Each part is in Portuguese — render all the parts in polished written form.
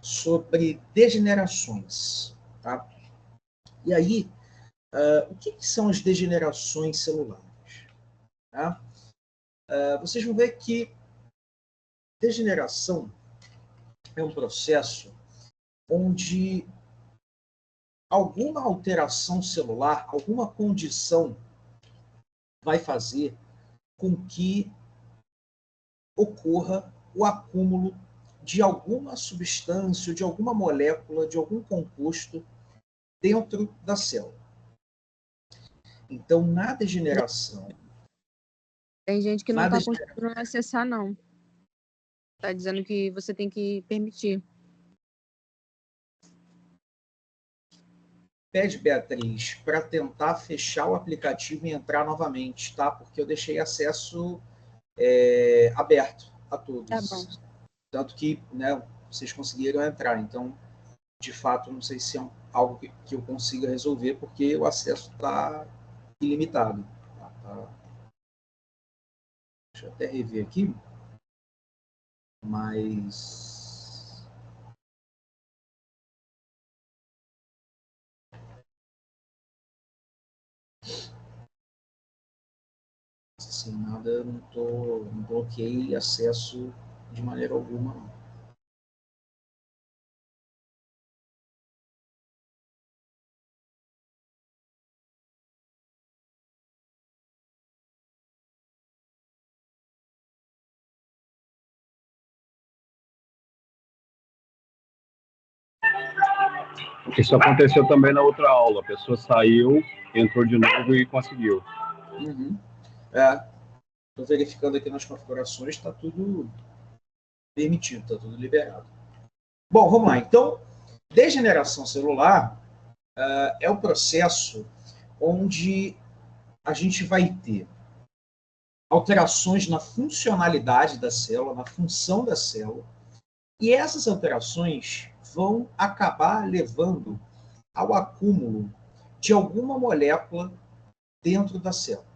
sobre degenerações. Tá? E aí, o que são as degenerações celulares? Tá? Vocês vão ver que degeneração é um processo onde alguma alteração celular, alguma condição vai fazer com que ocorra o acúmulo de alguma substância, de alguma molécula, de algum composto dentro da célula. Então, na degeneração... Tem gente que não está conseguindo acessar, não. Está dizendo que você tem que permitir. Pede, Beatriz, para tentar fechar o aplicativo e entrar novamente, tá? Porque eu deixei acesso aberto a todos. Tá bom. Tanto que, né, vocês conseguiram entrar. Então, de fato, não sei se é algo que eu consiga resolver, porque o acesso está ilimitado. Tá? Deixa eu até rever aqui. Mas... sem nada, eu não bloqueei acesso de maneira alguma, não. Isso aconteceu também na outra aula. A pessoa saiu, entrou de novo e conseguiu. Uhum. Estou verificando aqui nas configurações, está tudo permitido, está tudo liberado. Bom, vamos lá. Então, degeneração celular é o processo onde a gente vai ter alterações na funcionalidade da célula, na função da célula, e essas alterações vão acabar levando ao acúmulo de alguma molécula dentro da célula,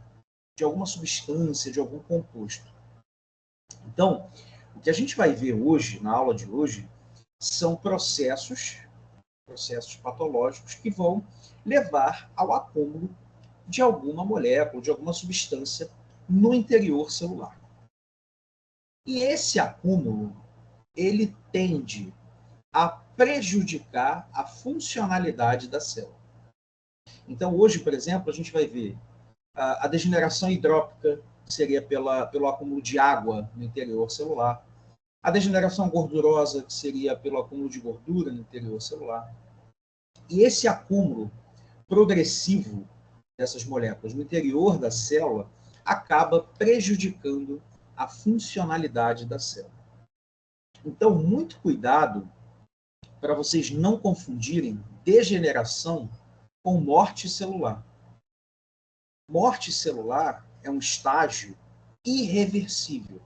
de alguma substância, de algum composto. Então, o que a gente vai ver hoje, na aula de hoje, são processos patológicos que vão levar ao acúmulo de alguma molécula, de alguma substância no interior celular. E esse acúmulo, ele tende a prejudicar a funcionalidade da célula. Então, hoje, por exemplo, a gente vai ver a degeneração hidrópica, que seria pelo acúmulo de água no interior celular, a degeneração gordurosa, que seria pelo acúmulo de gordura no interior celular. E esse acúmulo progressivo dessas moléculas no interior da célula acaba prejudicando a funcionalidade da célula. Então, muito cuidado para vocês não confundirem degeneração com morte celular. Morte celular é um estágio irreversível,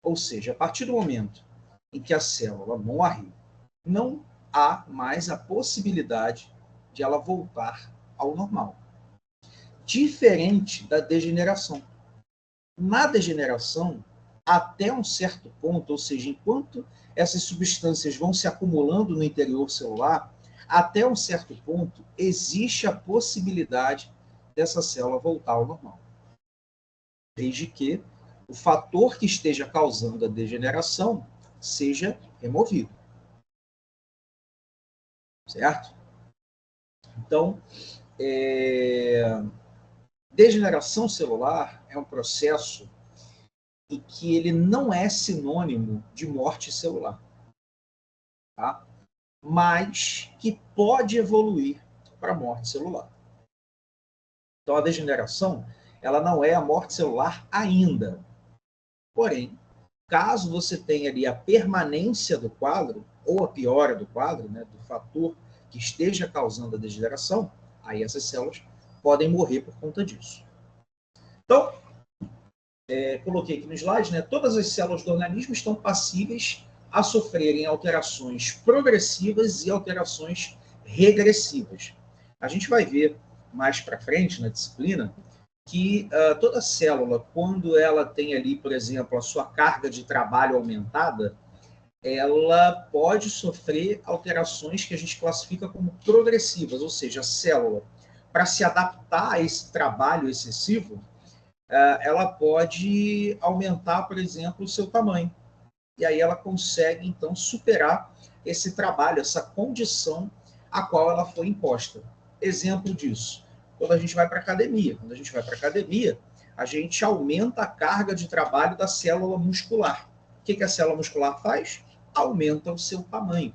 ou seja, a partir do momento em que a célula morre, não há mais a possibilidade de ela voltar ao normal. Diferente da degeneração. Na degeneração, até um certo ponto, ou seja, enquanto essas substâncias vão se acumulando no interior celular, até um certo ponto, existe a possibilidade dessa célula voltar ao normal. Desde que o fator que esteja causando a degeneração seja removido. Certo? Então, degeneração celular é um processo em que ele não é sinônimo de morte celular, tá? Mas que pode evoluir para a morte celular. Então, a degeneração, ela não é a morte celular ainda. Porém, caso você tenha ali a permanência do quadro, ou a piora do quadro, né, do fator que esteja causando a degeneração, aí essas células podem morrer por conta disso. Então, coloquei aqui no slide, né, todas as células do organismo estão passíveis a sofrerem alterações progressivas e alterações regressivas. A gente vai ver mais para frente na disciplina que toda célula, quando ela tem ali, por exemplo, a sua carga de trabalho aumentada, ela pode sofrer alterações que a gente classifica como progressivas, ou seja, a célula, para se adaptar a esse trabalho excessivo, ela pode aumentar, por exemplo, o seu tamanho. E aí ela consegue, então, superar esse trabalho, essa condição a qual ela foi imposta. Exemplo disso, quando a gente vai para a academia. Quando a gente vai para a academia, a gente aumenta a carga de trabalho da célula muscular. O que a célula muscular faz? Aumenta o seu tamanho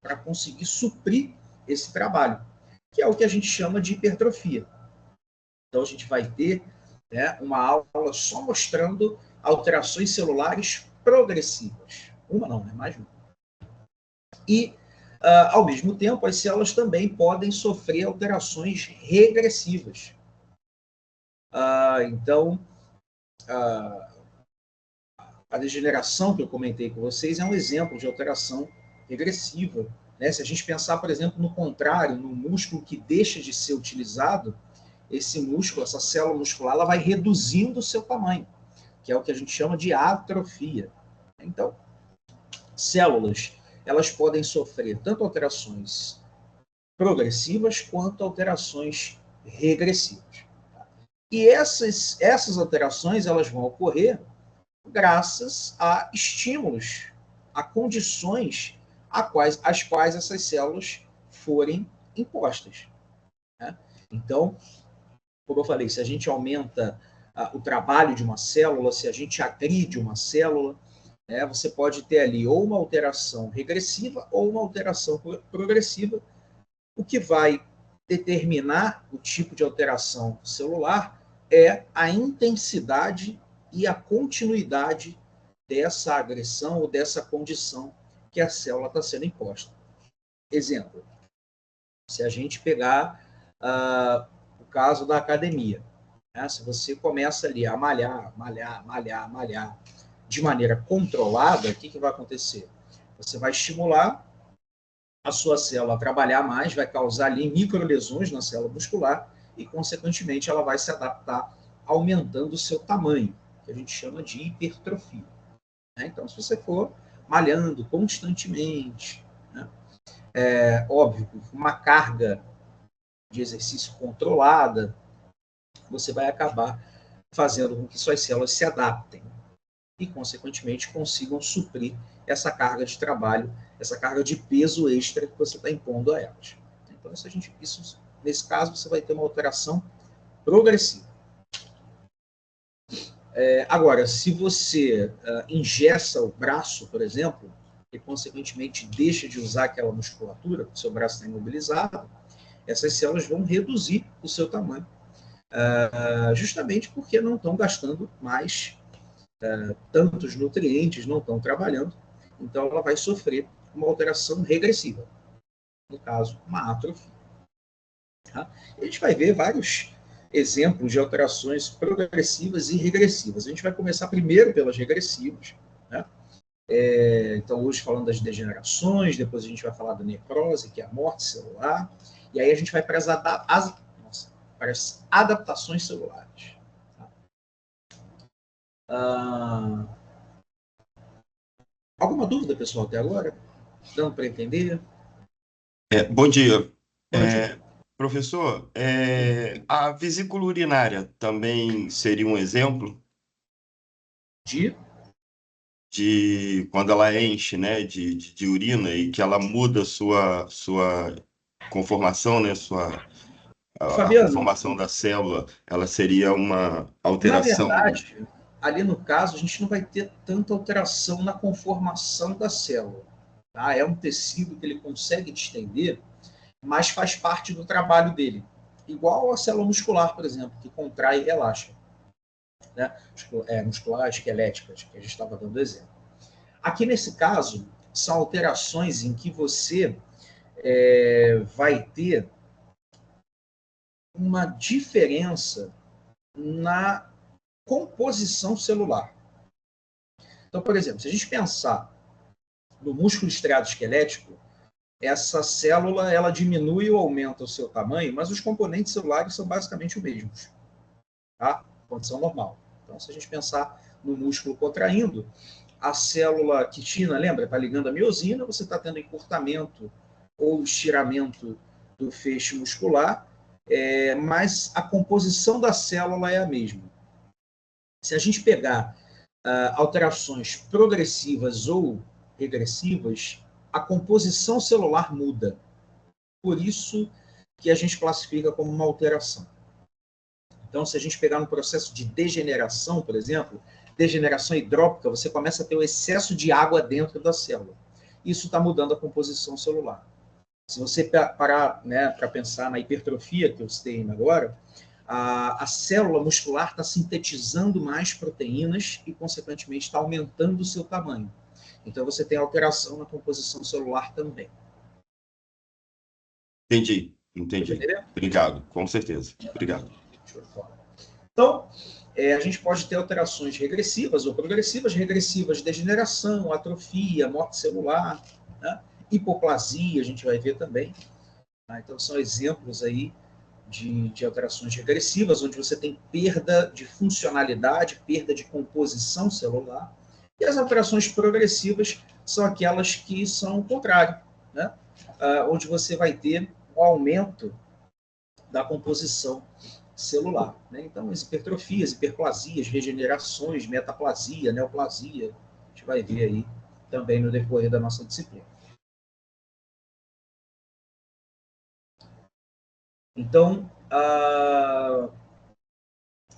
para conseguir suprir esse trabalho, que é o que a gente chama de hipertrofia. Então, a gente vai ter, né, uma aula só mostrando alterações celulares progressivas. Uma não, é mais uma. E, ao mesmo tempo, as células também podem sofrer alterações regressivas. Então, a degeneração que eu comentei com vocês é um exemplo de alteração regressiva. Né? Se a gente pensar, por exemplo, no contrário, no músculo que deixa de ser utilizado, esse músculo, essa célula muscular, ela vai reduzindo o seu tamanho, que é o que a gente chama de atrofia. Então, células, elas podem sofrer tanto alterações progressivas quanto alterações regressivas. E essas alterações, elas vão ocorrer graças a estímulos, a condições às quais essas células forem impostas. Né? Então, como eu falei, se a gente aumenta o trabalho de uma célula, se a gente agride uma célula, né, você pode ter ali ou uma alteração regressiva ou uma alteração progressiva, o que vai determinar o tipo de alteração celular é a intensidade e a continuidade dessa agressão ou dessa condição que a célula está sendo imposta. Exemplo, se a gente pegar o caso da academia, né? Se você começa ali a malhar de maneira controlada, o que vai acontecer? Você vai estimular a sua célula a trabalhar mais, vai causar ali microlesões na célula muscular e, consequentemente, ela vai se adaptar aumentando o seu tamanho, que a gente chama de hipertrofia. Né? Então, se você for malhando constantemente, né? Óbvio, uma carga de exercício controlada, você vai acabar fazendo com que suas células se adaptem e, consequentemente, consigam suprir essa carga de trabalho, essa carga de peso extra que você está impondo a elas. Então, nesse caso, você vai ter uma alteração progressiva. Agora, se você engessa o braço, por exemplo, e, consequentemente, deixa de usar aquela musculatura, o seu braço está imobilizado, essas células vão reduzir o seu tamanho, justamente porque não estão gastando mais tantos nutrientes, não estão trabalhando, então ela vai sofrer uma alteração regressiva, no caso, uma atrofia. Tá? E a gente vai ver vários exemplos de alterações progressivas e regressivas. A gente vai começar primeiro pelas regressivas, né? Então, hoje falando das degenerações, depois a gente vai falar da necrose, que é a morte celular, e aí a gente vai para as adaptações celulares. Alguma dúvida, pessoal, até agora? Dando para entender? Bom dia. Bom dia. Professor, a vesícula urinária também seria um exemplo de quando ela enche, né, de urina e que ela muda sua conformação, né, a conformação da célula, ela seria uma alteração. Na verdade, ali no caso, a gente não vai ter tanta alteração na conformação da célula. Tá? É um tecido que ele consegue distender, mas faz parte do trabalho dele. Igual a célula muscular, por exemplo, que contrai e relaxa. Né? Muscular esquelética, que a gente estava dando exemplo. Aqui nesse caso, são alterações em que você vai ter uma diferença na composição celular. Então, por exemplo, se a gente pensar no músculo estriado esquelético, essa célula ela diminui ou aumenta o seu tamanho, mas os componentes celulares são basicamente os mesmos. Tá? Condição normal. Então, se a gente pensar no músculo contraindo, a célula quitina, lembra? Está ligando a miosina, você está tendo encurtamento ou estiramento do feixe muscular, mas a composição da célula é a mesma. Se a gente pegar alterações progressivas ou regressivas, a composição celular muda. Por isso que a gente classifica como uma alteração. Então, se a gente pegar no processo de degeneração, por exemplo, degeneração hidrópica, você começa a ter o excesso de água dentro da célula. Isso está mudando a composição celular. Se você parar, né, para pensar na hipertrofia que eu citei agora, a célula muscular está sintetizando mais proteínas e, consequentemente, está aumentando o seu tamanho. Então, você tem alteração na composição celular também. Entendi. Obrigado, com certeza. Obrigado. Então, a gente pode ter alterações regressivas ou progressivas, regressivas, degeneração, atrofia, morte celular, né? Hipoplasia, a gente vai ver também. Tá? Então, são exemplos aí de alterações regressivas, onde você tem perda de funcionalidade, perda de composição celular. E as alterações progressivas são aquelas que são o contrário, né? Onde você vai ter um aumento da composição celular. Né? Então, as hipertrofias, hiperplasias, regenerações, metaplasia, neoplasia, a gente vai ver aí também no decorrer da nossa disciplina. Então,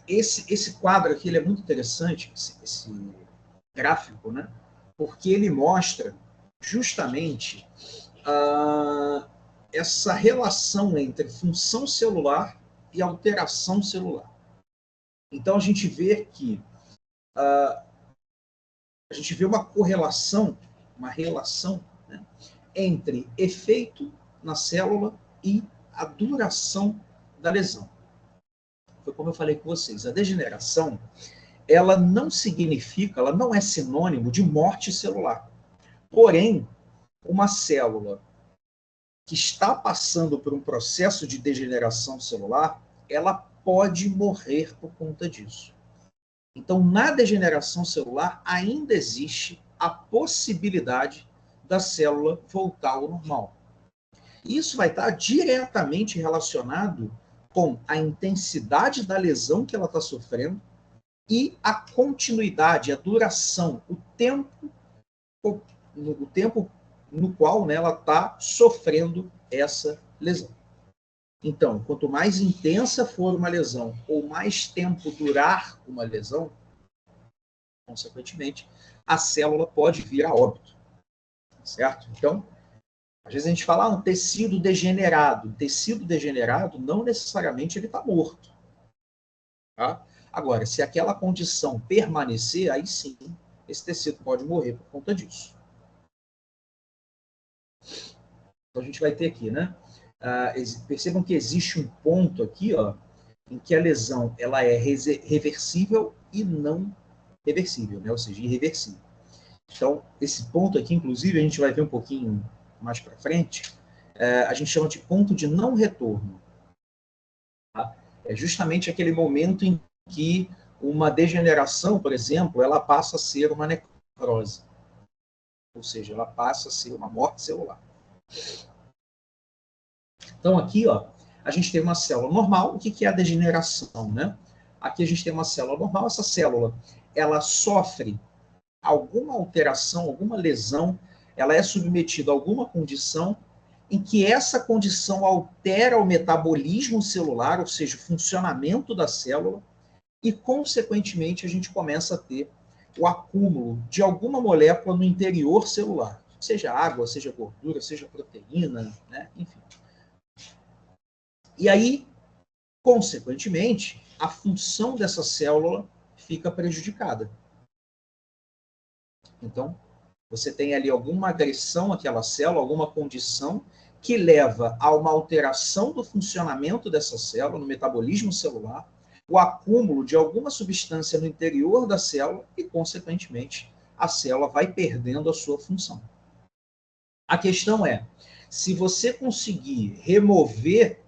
esse quadro aqui ele é muito interessante, esse gráfico, né? Porque ele mostra justamente essa relação entre função celular e alteração celular. Então, a gente vê que a gente vê uma correlação, uma relação, né, entre efeito na célula e a duração da lesão. Foi como eu falei com vocês, a degeneração, ela não significa, ela não é sinônimo de morte celular. Porém, uma célula que está passando por um processo de degeneração celular, ela pode morrer por conta disso. Então, na degeneração celular, ainda existe a possibilidade da célula voltar ao normal. Isso vai estar diretamente relacionado com a intensidade da lesão que ela está sofrendo e a continuidade, a duração, o tempo no qual, né, ela está sofrendo essa lesão. Então, quanto mais intensa for uma lesão ou mais tempo durar uma lesão, consequentemente, a célula pode vir a óbito. Certo? Então, às vezes a gente fala um tecido degenerado. O tecido degenerado, não necessariamente ele está morto. Tá? Agora, se aquela condição permanecer, aí sim, esse tecido pode morrer por conta disso. Então, a gente vai ter aqui, né? Percebam que existe um ponto aqui, ó, em que a lesão ela é reversível e não reversível, né? Ou seja, irreversível. Então, esse ponto aqui, inclusive, a gente vai ver um pouquinho mais para frente, a gente chama de ponto de não retorno. Tá? É justamente aquele momento em que uma degeneração, por exemplo, ela passa a ser uma necrose. Ou seja, ela passa a ser uma morte celular. Então, aqui, ó, a gente tem uma célula normal. O que é a degeneração, né? Aqui a gente tem uma célula normal. Essa célula, ela sofre alguma alteração, alguma lesão, ela é submetida a alguma condição em que essa condição altera o metabolismo celular, ou seja, o funcionamento da célula, e, consequentemente, a gente começa a ter o acúmulo de alguma molécula no interior celular, seja água, seja gordura, seja proteína, né? Enfim. E aí, consequentemente, a função dessa célula fica prejudicada. Então, você tem ali alguma agressão àquela célula, alguma condição que leva a uma alteração do funcionamento dessa célula, no metabolismo celular, o acúmulo de alguma substância no interior da célula e, consequentemente, a célula vai perdendo a sua função. A questão é, se você conseguir remover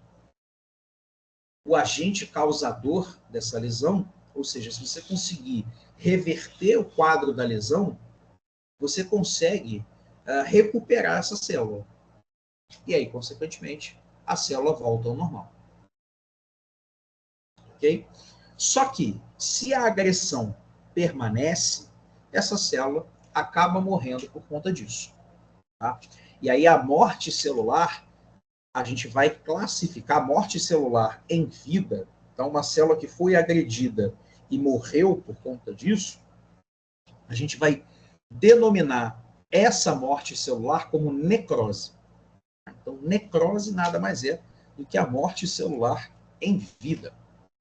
o agente causador dessa lesão, ou seja, se você conseguir reverter o quadro da lesão, você consegue recuperar essa célula. E aí, consequentemente, a célula volta ao normal. Ok? Só que, se a agressão permanece, essa célula acaba morrendo por conta disso. Tá? E aí, a morte celular, a gente vai classificar a morte celular em vida. Então, uma célula que foi agredida e morreu por conta disso, a gente vai denominar essa morte celular como necrose. Então, necrose nada mais é do que a morte celular em vida.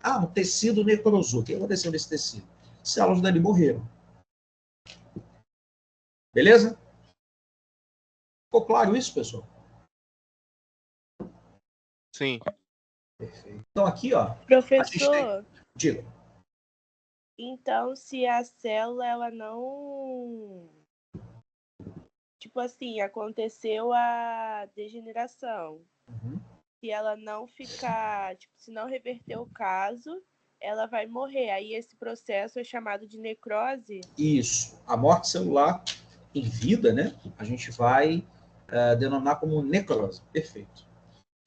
Ah, um tecido necrosou. O que aconteceu nesse tecido? Células dali morreram. Beleza? Ficou claro isso, pessoal? Sim. Perfeito. Então, aqui, ó. Professor, Diga. então se a célula, ela não... Tipo assim, aconteceu a degeneração. Uhum. Se ela não ficar, tipo, se não reverter o caso, ela vai morrer. Aí esse processo é chamado de necrose? Isso. A morte celular em vida, né? A gente vai denominar como necrose. Perfeito.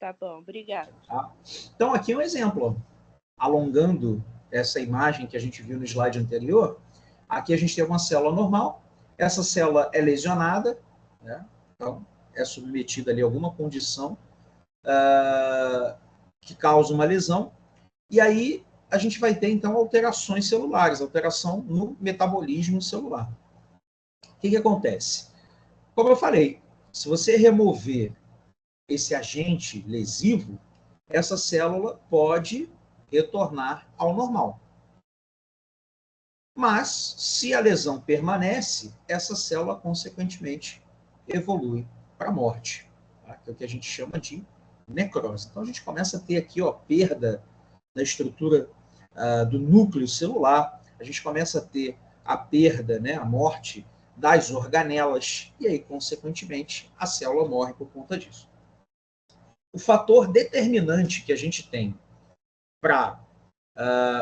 Tá bom, obrigada. Tá? Então, aqui é um exemplo. Ó. Alongando essa imagem que a gente viu no slide anterior, aqui a gente tem uma célula normal. Essa célula é lesionada, né? Então, é submetida ali a alguma condição que causa uma lesão. E aí a gente vai ter, então, alterações celulares, alteração no metabolismo celular. O que acontece? Como eu falei, se você remover esse agente lesivo, essa célula pode retornar ao normal. Mas, se a lesão permanece, essa célula, consequentemente, evolui para a morte, tá? Que é o que a gente chama de necrose. Então, a gente começa a ter aqui, ó, perda da estrutura do núcleo celular, a gente começa a ter a perda, né, a morte das organelas, e aí, consequentemente, a célula morre por conta disso. O fator determinante que a gente tem para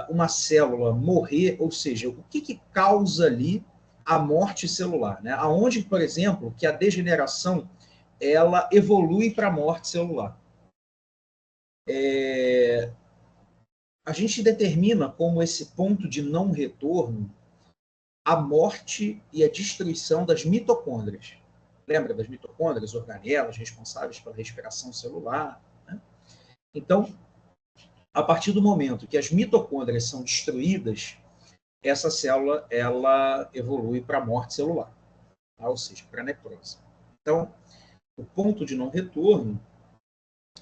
uma célula morrer, ou seja, o que causa ali a morte celular, né? Aonde, por exemplo, que a degeneração ela evolui para a morte celular. A gente determina como esse ponto de não retorno a morte e a destruição das mitocôndrias. Lembra das mitocôndrias, organelas responsáveis pela respiração celular? Né? Então, a partir do momento que as mitocôndrias são destruídas, essa célula ela evolui para a morte celular, tá? Ou seja, para a necrose. Então, o ponto de não retorno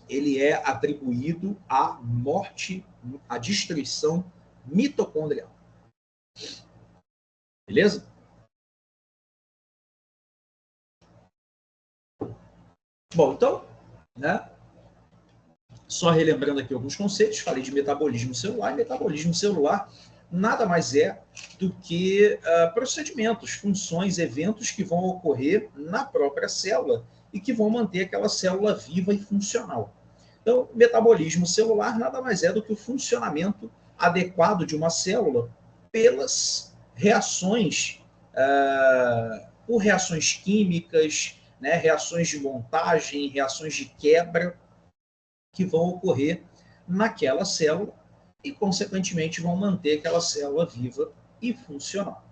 ele é atribuído à morte, à destruição mitocondrial. Beleza? Bom, então, né? Só relembrando aqui alguns conceitos, falei de metabolismo celular, e metabolismo celular nada mais é do que procedimentos, funções, eventos que vão ocorrer na própria célula e que vão manter aquela célula viva e funcional. Então, metabolismo celular nada mais é do que o funcionamento adequado de uma célula pelas reações, por reações químicas, né, reações de montagem, reações de quebra, que vão ocorrer naquela célula e, consequentemente, vão manter aquela célula viva e funcional.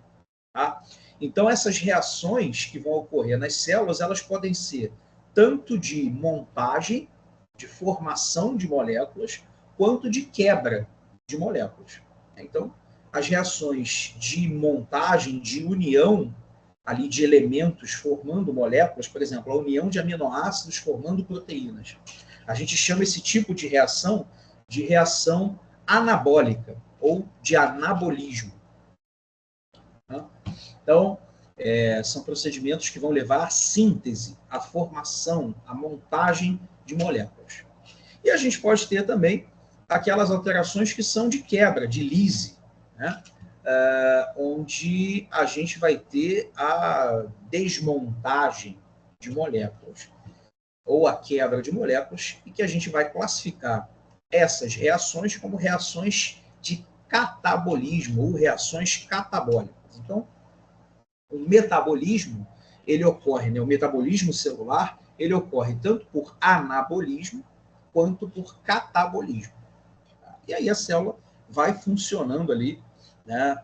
Tá? Então, essas reações que vão ocorrer nas células, elas podem ser tanto de montagem, de formação de moléculas, quanto de quebra de moléculas. Então, as reações de montagem, de união ali de elementos formando moléculas, por exemplo, a união de aminoácidos formando proteínas. A gente chama esse tipo de reação anabólica ou de anabolismo. Então, são procedimentos que vão levar à síntese, à formação, à montagem de moléculas. E a gente pode ter também aquelas alterações que são de quebra, de lise, né? Onde a gente vai ter a desmontagem de moléculas ou a quebra de moléculas, e que a gente vai classificar essas reações como reações de catabolismo ou reações catabólicas. Então, O metabolismo, ele ocorre, né? O metabolismo celular, ele ocorre tanto por anabolismo quanto por catabolismo. E aí a célula vai funcionando ali, né,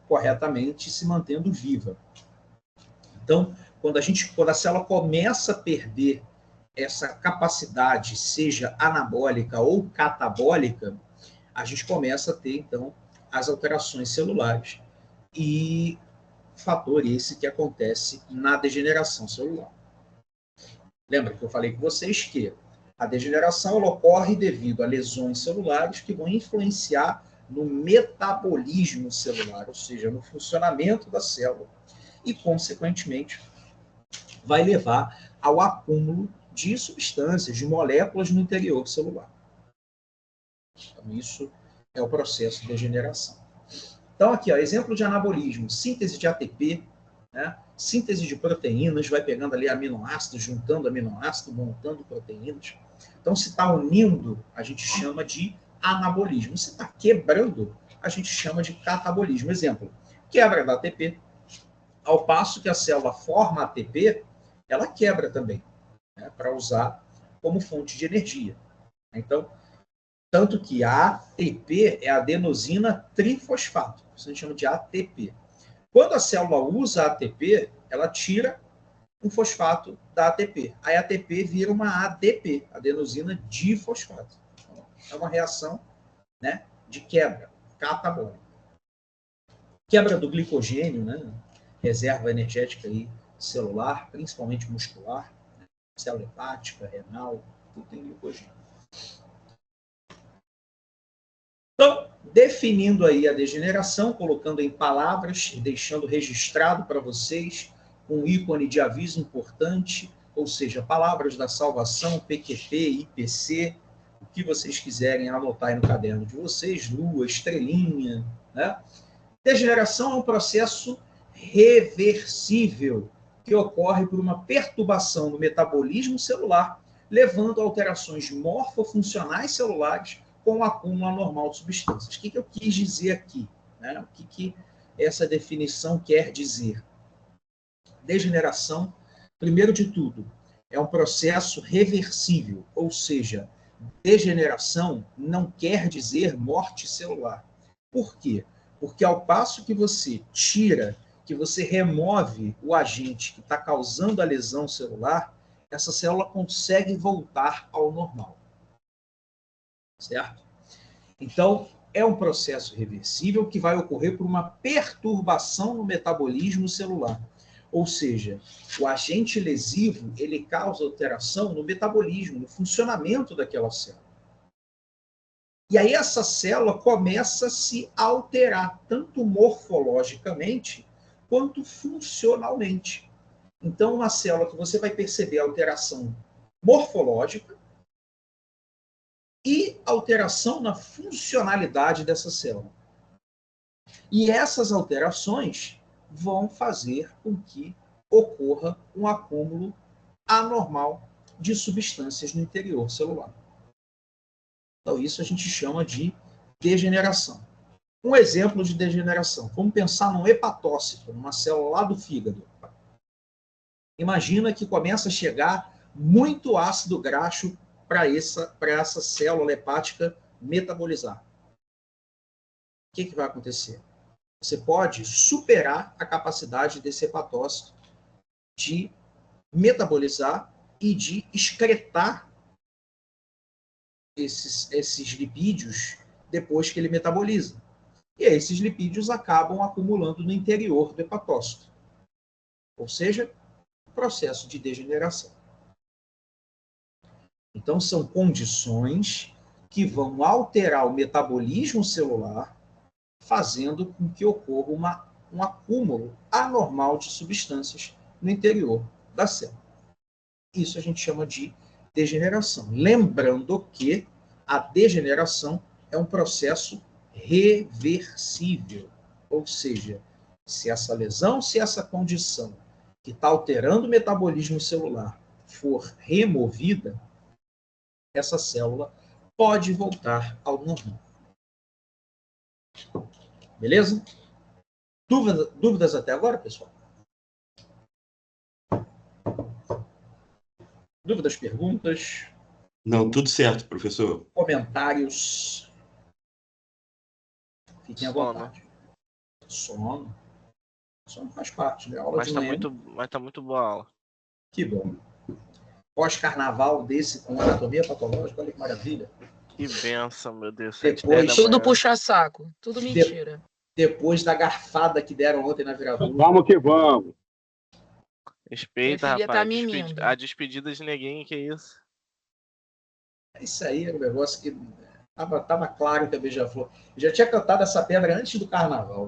corretamente, se mantendo viva. Então, quando a célula começa a perder essa capacidade, seja anabólica ou catabólica, a gente começa a ter, então, as alterações celulares e fator esse que acontece na degeneração celular. Lembra que eu falei com vocês que a degeneração ela ocorre devido a lesões celulares que vão influenciar no metabolismo celular, ou seja, no funcionamento da célula, e, consequentemente, vai levar ao acúmulo de substâncias, de moléculas no interior celular. Então, isso é o processo de degeneração. Então, aqui, ó, exemplo de anabolismo, síntese de ATP, né? Síntese de proteínas, vai pegando ali aminoácidos, juntando aminoácidos, montando proteínas. Então, se está unindo, a gente chama de anabolismo. Se está quebrando, a gente chama de catabolismo. Exemplo, quebra da ATP. Ao passo que a célula forma ATP, ela quebra também, né, para usar como fonte de energia. Então, tanto que a ATP é adenosina trifosfato, isso a gente chama de ATP. Quando a célula usa ATP, ela tira um fosfato da ATP. Aí a ATP vira uma ADP, adenosina difosfato. Então, é uma reação, né, de quebra catabólica. Quebra do glicogênio, né, reserva energética aí celular, principalmente muscular, né, célula hepática, renal, tudo tem glicogênio. Então, definindo aí a degeneração, colocando em palavras, deixando registrado para vocês um ícone de aviso importante, ou seja, palavras da salvação, PQP, IPC, o que vocês quiserem anotar aí no caderno de vocês, lua, estrelinha, né? Degeneração é um processo reversível que ocorre por uma perturbação no metabolismo celular, levando a alterações morfofuncionais celulares com o acúmulo anormal de substâncias. O que eu quis dizer aqui? Né? O que essa definição quer dizer? Degeneração, primeiro de tudo, é um processo reversível, ou seja, degeneração não quer dizer morte celular. Por quê? Porque ao passo que você tira, que você remove o agente que está causando a lesão celular, essa célula consegue voltar ao normal. Certo? Então, é um processo reversível que vai ocorrer por uma perturbação no metabolismo celular. Ou seja, o agente lesivo, ele causa alteração no metabolismo, no funcionamento daquela célula. E aí essa célula começa a se alterar, tanto morfologicamente quanto funcionalmente. Então, uma célula que você vai perceber alteração morfológica e alteração na funcionalidade dessa célula. E essas alterações vão fazer com que ocorra um acúmulo anormal de substâncias no interior celular. Então, isso a gente chama de degeneração. Um exemplo de degeneração. Vamos pensar num hepatócito, numa célula lá do fígado. Imagina que começa a chegar muito ácido graxo para essa célula hepática metabolizar. O que vai acontecer? Você pode superar a capacidade desse hepatócito de metabolizar e de excretar esses lipídios depois que ele metaboliza. E aí, esses lipídios acabam acumulando no interior do hepatócito. Ou seja, processo de degeneração. Então, são condições que vão alterar o metabolismo celular, fazendo com que ocorra um acúmulo anormal de substâncias no interior da célula. Isso a gente chama de degeneração. Lembrando que a degeneração é um processo reversível. Ou seja, se essa lesão, se essa condição que está alterando o metabolismo celular for removida, essa célula pode voltar ao normal. Beleza? Dúvidas até agora, pessoal? Dúvidas, perguntas? Não, tudo certo, professor. Comentários? Fiquem à Sono. vontade. Sono. Sono faz parte, né? Aula de manhã. Mas tá muito boa a aula. Que bom. Pós-carnaval desse com anatomia patológica, olha que maravilha. Que benção, meu Deus. Depois, tudo puxa-saco, tudo mentira. Depois da garfada que deram ontem na viradura. Vamos que vamos. Respeita, Minha filha rapaz. tá mimindo. A despedida de neguinho, que isso? Isso aí era um negócio que tava claro que a Beija-Flor... Já tinha cantado essa pedra antes do carnaval.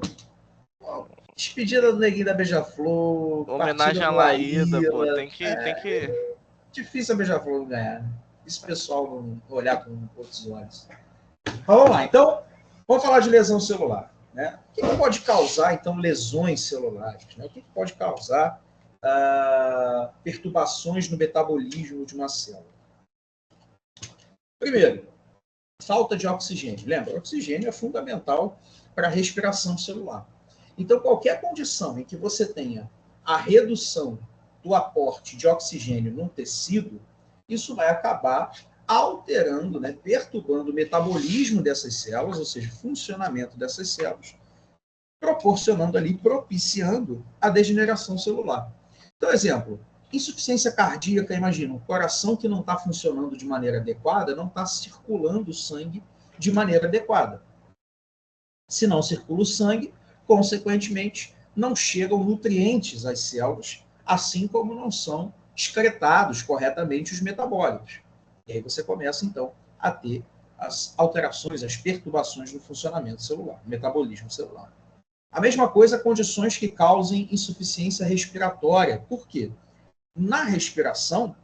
Despedida do neguinho da Beija-Flor. Homenagem à Laída, pô. Tem que... Difícil a Beija-Flor não ganhar. Isso o pessoal não olhar com outros olhos. Mas vamos lá, então, vamos falar de lesão celular. Né? O que pode causar, então, lesões celulares? Né? O que pode causar perturbações no metabolismo de uma célula? Primeiro, falta de oxigênio. Lembra, o oxigênio é fundamental para a respiração celular. Então, qualquer condição em que você tenha a redução do aporte de oxigênio num tecido, isso vai acabar alterando, né, perturbando o metabolismo dessas células, ou seja, o funcionamento dessas células, proporcionando ali, propiciando a degeneração celular. Então, exemplo, insuficiência cardíaca, imagina, um coração que não está funcionando de maneira adequada, não está circulando o sangue de maneira adequada. Se não circula o sangue, consequentemente, não chegam nutrientes às células, assim como não são excretados corretamente os metabólitos. E aí você começa, então, a ter as alterações, as perturbações no funcionamento celular, no metabolismo celular. A mesma coisa, condições que causem insuficiência respiratória. Por quê? Na respiração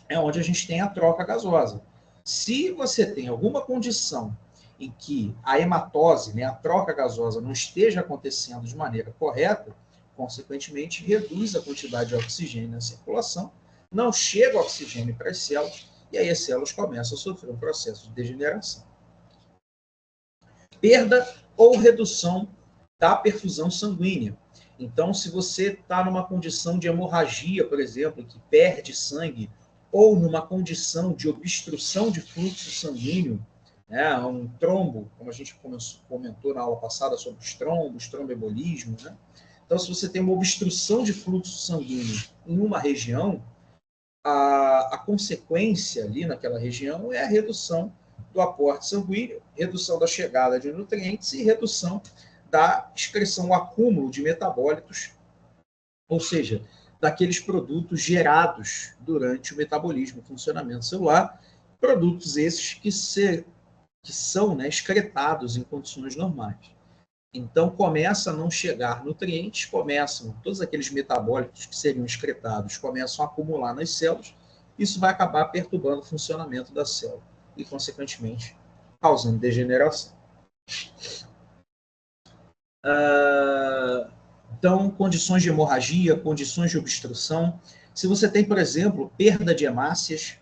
é onde a gente tem a troca gasosa. Se você tem alguma condição em que a hematose, né, a troca gasosa, não esteja acontecendo de maneira correta, consequentemente, reduz a quantidade de oxigênio na circulação, não chega oxigênio para as células, e aí as células começam a sofrer um processo de degeneração. Perda ou redução da perfusão sanguínea. Então, se você está numa condição de hemorragia, por exemplo, que perde sangue, ou numa condição de obstrução de fluxo sanguíneo, né, um trombo, como a gente comentou na aula passada sobre os trombos, tromboembolismo, né? Então, se você tem uma obstrução de fluxo sanguíneo em uma região, a consequência ali naquela região é a redução do aporte sanguíneo, redução da chegada de nutrientes e redução da excreção, o acúmulo de metabólitos, ou seja, daqueles produtos gerados durante o metabolismo, o funcionamento celular, produtos esses que são, né, excretados em condições normais. Então, começa a não chegar nutrientes, todos aqueles metabólitos que seriam excretados, começam a acumular nas células, isso vai acabar perturbando o funcionamento da célula e, consequentemente, causando degeneração. Então, condições de hemorragia, condições de obstrução. Se você tem, por exemplo, perda de hemácias,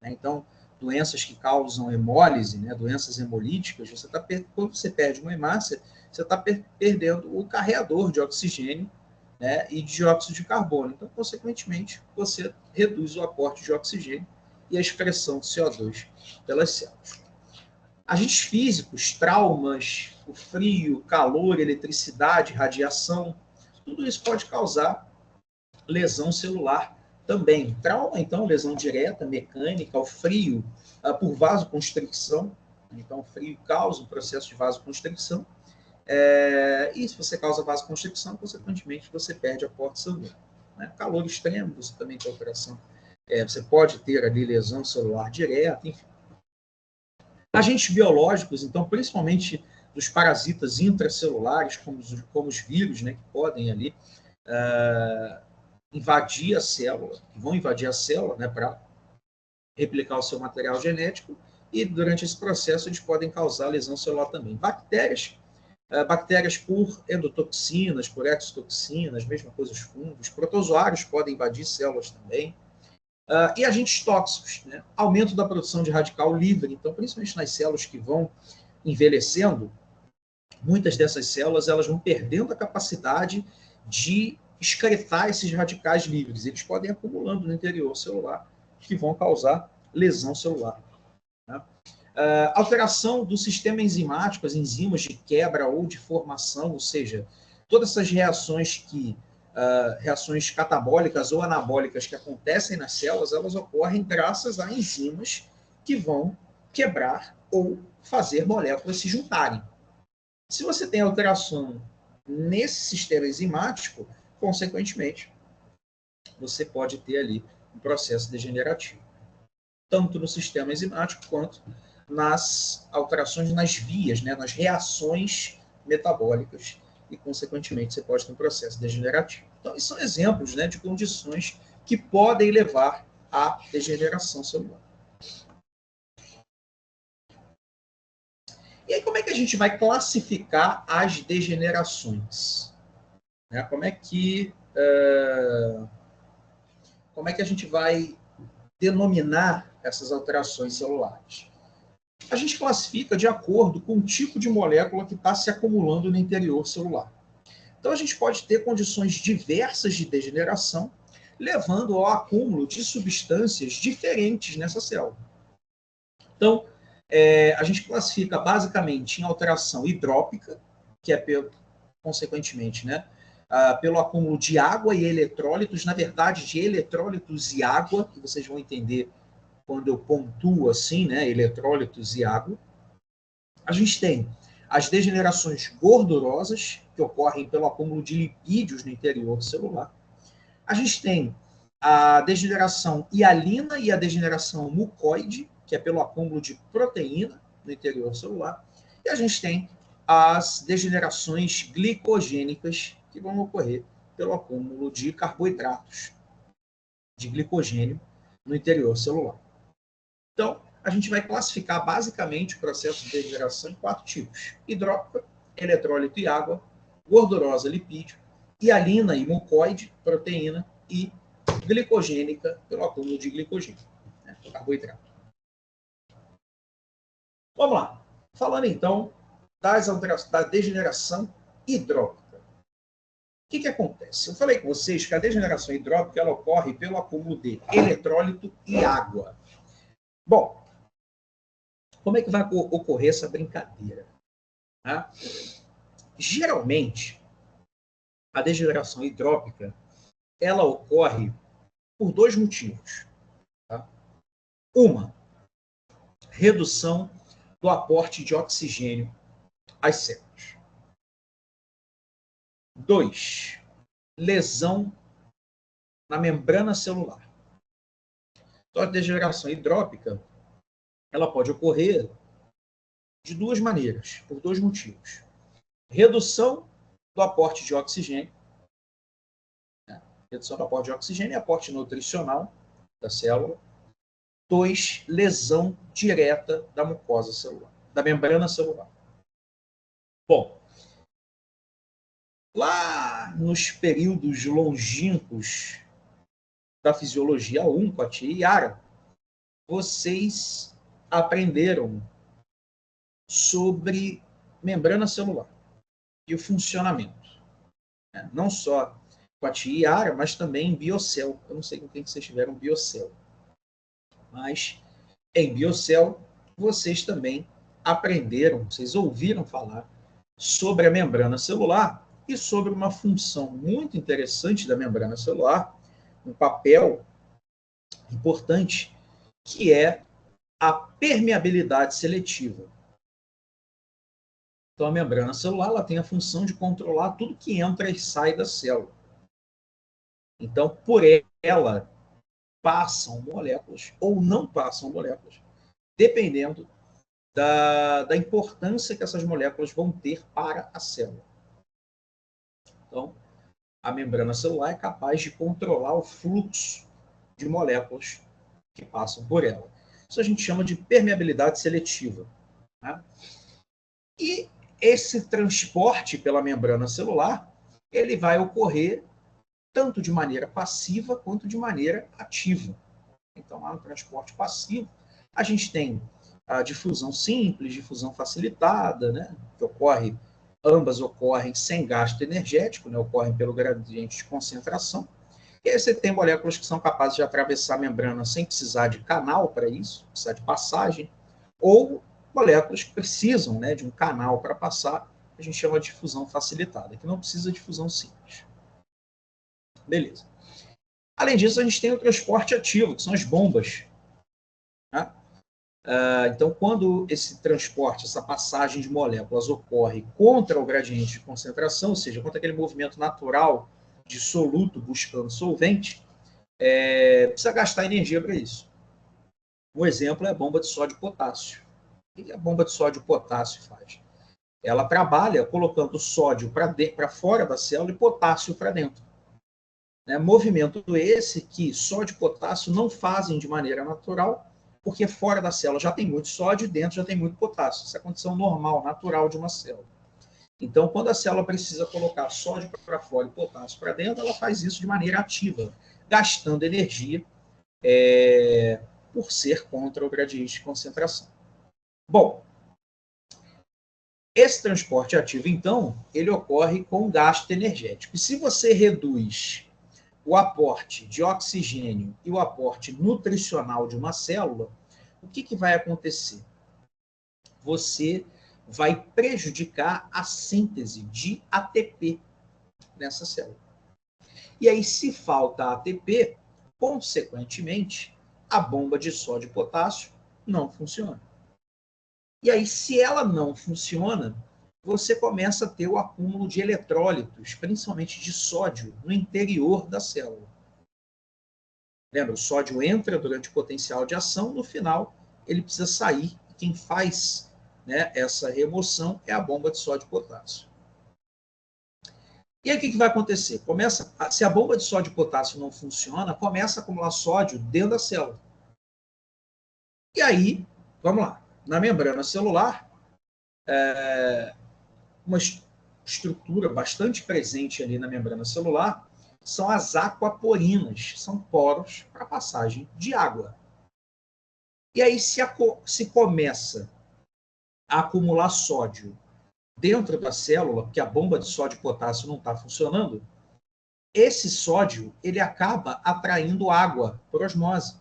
né, então, doenças que causam hemólise, né, doenças hemolíticas, quando você perde uma hemácia, você está perdendo o carreador de oxigênio, né, e dióxido de carbono. Então, consequentemente, você reduz o aporte de oxigênio e a excreção de CO2 pelas células. Agentes físicos, traumas, o frio, calor, eletricidade, radiação, tudo isso pode causar lesão celular também. Trauma, então, lesão direta, mecânica, o frio por vasoconstricção. Então, o frio causa um processo de vasoconstricção. E se você causa vasoconstricção, consequentemente, você perde aporte sanguíneo. Né? Calor extremo, você também tem alteração. Você pode ter ali lesão celular direta, enfim. Agentes biológicos, então, principalmente dos parasitas intracelulares, como os vírus, né, que podem ali invadir a célula, que vão invadir a célula, né, para replicar o seu material genético, e durante esse processo eles podem causar lesão celular também. Bactérias por endotoxinas, por exotoxinas, mesma coisa os fungos, protozoários podem invadir células também. E agentes tóxicos, né? Aumento da produção de radical livre, então, principalmente nas células que vão envelhecendo, muitas dessas células elas vão perdendo a capacidade de excretar esses radicais livres. Eles podem ir acumulando no interior celular, que vão causar lesão celular. Né? Alteração do sistema enzimático, as enzimas de quebra ou de formação, ou seja, todas essas reações reações catabólicas ou anabólicas que acontecem nas células, elas ocorrem graças a enzimas que vão quebrar ou fazer moléculas se juntarem. Se você tem alteração nesse sistema enzimático, consequentemente, você pode ter ali um processo degenerativo, tanto no sistema enzimático quanto nas alterações nas vias, né, nas reações metabólicas, e, consequentemente, você pode ter um processo degenerativo. Então, esses são exemplos, né, de condições que podem levar à degeneração celular. E aí, como é que a gente vai classificar as degenerações? Né? Como é que a gente vai denominar essas alterações celulares? A gente classifica de acordo com o tipo de molécula que está se acumulando no interior celular. Então, a gente pode ter condições diversas de degeneração, levando ao acúmulo de substâncias diferentes nessa célula. Então, a gente classifica basicamente em alteração hidrópica, que é, consequentemente, né, pelo acúmulo de água e eletrólitos, na verdade, de eletrólitos e água, que vocês vão entender quando eu pontuo assim, né, eletrólitos e água. A gente tem as degenerações gordurosas, que ocorrem pelo acúmulo de lipídios no interior celular. A gente tem a degeneração hialina e a degeneração mucoide, que é pelo acúmulo de proteína no interior celular. E a gente tem as degenerações glicogênicas, que vão ocorrer pelo acúmulo de carboidratos, de glicogênio, no interior celular. Então, a gente vai classificar basicamente o processo de degeneração em 4 tipos: hidrópica, eletrólito e água, gordurosa, lipídio, hialina e mucoide, proteína, e glicogênica, pelo acúmulo de glicogênio, né, carboidrato. Vamos lá. Falando então da degeneração hidrópica. O que acontece? Eu falei com vocês que a degeneração hidrópica ela ocorre pelo acúmulo de eletrólito e água. Bom, como é que vai ocorrer essa brincadeira? Tá? Geralmente, a degeneração hidrópica ela ocorre por 2 motivos. Tá? Uma, redução do aporte de oxigênio às células. 2, lesão na membrana celular. Então, a degeneração hidrópica ela pode ocorrer de 2 maneiras, por 2 motivos. Redução do aporte de oxigênio. Né? Redução do aporte de oxigênio e aporte nutricional da célula. 2, lesão direta da mucosa celular, da membrana celular. Bom, lá nos períodos longínquos da fisiologia 1, com a tia Yara, vocês aprenderam sobre membrana celular e o funcionamento. Né? Não só com a tia Yara, mas também em Biocell. Eu não sei com quem vocês tiveram Biocell. Mas em Biocell, vocês também aprenderam, vocês ouviram falar sobre a membrana celular e sobre uma função muito interessante da membrana celular, um papel importante, que é a permeabilidade seletiva. Então, a membrana celular ela tem a função de controlar tudo que entra e sai da célula. Então, por ela, passam moléculas ou não passam moléculas, dependendo da importância que essas moléculas vão ter para a célula. Então, a membrana celular é capaz de controlar o fluxo de moléculas que passam por ela. Isso a gente chama de permeabilidade seletiva. Né? E esse transporte pela membrana celular, ele vai ocorrer tanto de maneira passiva quanto de maneira ativa. Então, lá no transporte passivo, a gente tem a difusão simples, difusão facilitada, né, que ocorre Ambas ocorrem sem gasto energético, né? Ocorrem pelo gradiente de concentração. E aí você tem moléculas que são capazes de atravessar a membrana sem precisar de canal para isso, precisar de passagem, ou moléculas que precisam, né, de um canal para passar, a gente chama de fusão facilitada, que não precisa de fusão simples. Beleza. Além disso, a gente tem o transporte ativo, que são as bombas. Né? Então, quando esse transporte, essa passagem de moléculas ocorre contra o gradiente de concentração, ou seja, contra aquele movimento natural de soluto buscando solvente, precisa gastar energia para isso. Um exemplo é a bomba de sódio e potássio. O que a bomba de sódio e potássio faz? Ela trabalha colocando sódio para fora da célula e potássio para dentro. Movimento esse que sódio e potássio não fazem de maneira natural, porque fora da célula já tem muito sódio e dentro já tem muito potássio. Essa é a condição normal, natural de uma célula. Então, quando a célula precisa colocar sódio para fora e potássio para dentro, ela faz isso de maneira ativa, gastando energia por ser contra o gradiente de concentração. Bom, esse transporte ativo, então, ele ocorre com gasto energético. E se você reduz o aporte de oxigênio e o aporte nutricional de uma célula, o que vai acontecer? Você vai prejudicar a síntese de ATP nessa célula. E aí, se falta ATP, consequentemente, a bomba de sódio e potássio não funciona. E aí, se ela não funciona, você começa a ter o acúmulo de eletrólitos, principalmente de sódio, no interior da célula. Lembra, o sódio entra durante o potencial de ação, no final ele precisa sair. E quem faz, né, essa remoção é a bomba de sódio e potássio. E aí o que vai acontecer? Se a bomba de sódio e potássio não funciona, começa a acumular sódio dentro da célula. E aí, vamos lá, na membrana celular, uma estrutura bastante presente ali na membrana celular são as aquaporinas, são poros para passagem de água. E aí, se começa a acumular sódio dentro da célula, porque a bomba de sódio e potássio não está funcionando, esse sódio ele acaba atraindo água por osmose.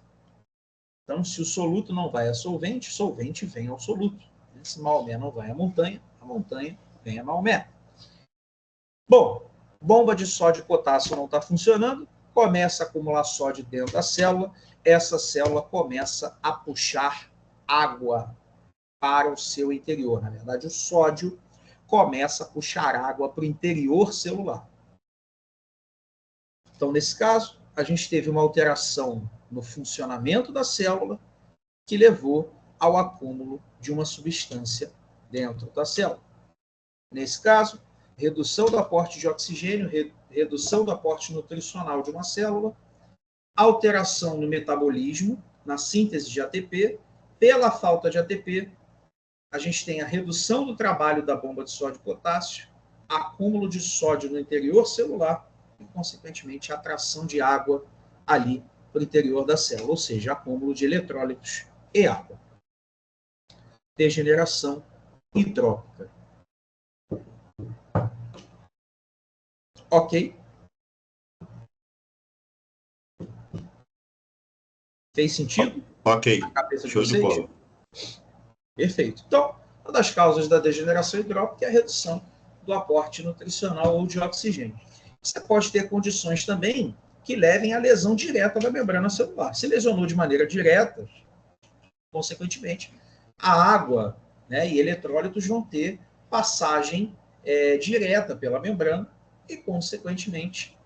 Então, se o soluto não vai a solvente, o solvente vem ao soluto. Se Maomé não vai à montanha, a montanha vem a Maomé. Bom, bomba de sódio e potássio não está funcionando, começa a acumular sódio dentro da célula, essa célula começa a puxar água para o seu interior. Na verdade, o sódio começa a puxar água para o interior celular. Então, nesse caso, a gente teve uma alteração no funcionamento da célula que levou ao acúmulo de uma substância dentro da célula. Nesse caso, redução do aporte de oxigênio, redução do aporte nutricional de uma célula, alteração no metabolismo, na síntese de ATP, pela falta de ATP, a gente tem a redução do trabalho da bomba de sódio e potássio, acúmulo de sódio no interior celular e, consequentemente, a atração de água ali para o interior da célula, ou seja, acúmulo de eletrólitos e água. Degeneração hidrópica. Ok? Fez sentido? Ok. Na cabeça de Show de vocês? bola. Perfeito. Então, uma das causas da degeneração hidrópica é a redução do aporte nutricional ou de oxigênio. Você pode ter condições também que levem à lesão direta da membrana celular. Se lesionou de maneira direta, consequentemente, a água, né, e eletrólitos vão ter passagem direta pela membrana e, consequentemente,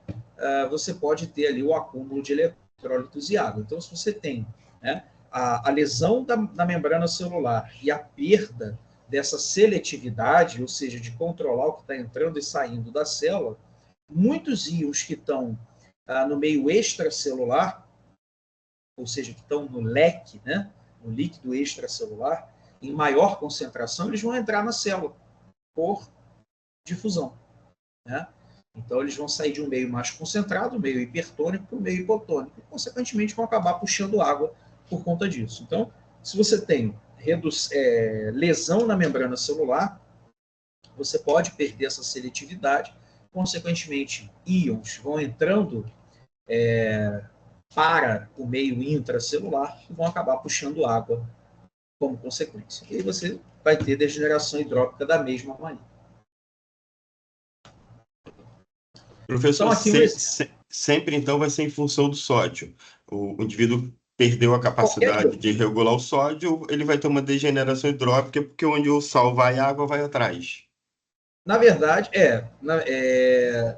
você pode ter ali o acúmulo de eletrólitos e água. Então, se você tem, né, a lesão da membrana celular e a perda dessa seletividade, ou seja, de controlar o que está entrando e saindo da célula, muitos íons que estão no meio extracelular, ou seja, que estão no leque, né, no líquido extracelular, em maior concentração, eles vão entrar na célula por difusão, né? Então, eles vão sair de um meio mais concentrado, meio hipertônico, para o meio hipotônico, e, consequentemente, vão acabar puxando água por conta disso. Então, se você tem lesão na membrana celular, você pode perder essa seletividade, consequentemente, íons vão entrando para o meio intracelular e vão acabar puxando água como consequência. E aí você vai ter degeneração hidrópica da mesma maneira. Professor, Então, aqui sempre então vai ser em função do sódio. O indivíduo perdeu a capacidade de regular o sódio, ele vai ter uma degeneração hidrópica, porque onde o sal vai, a água vai atrás. Na verdade,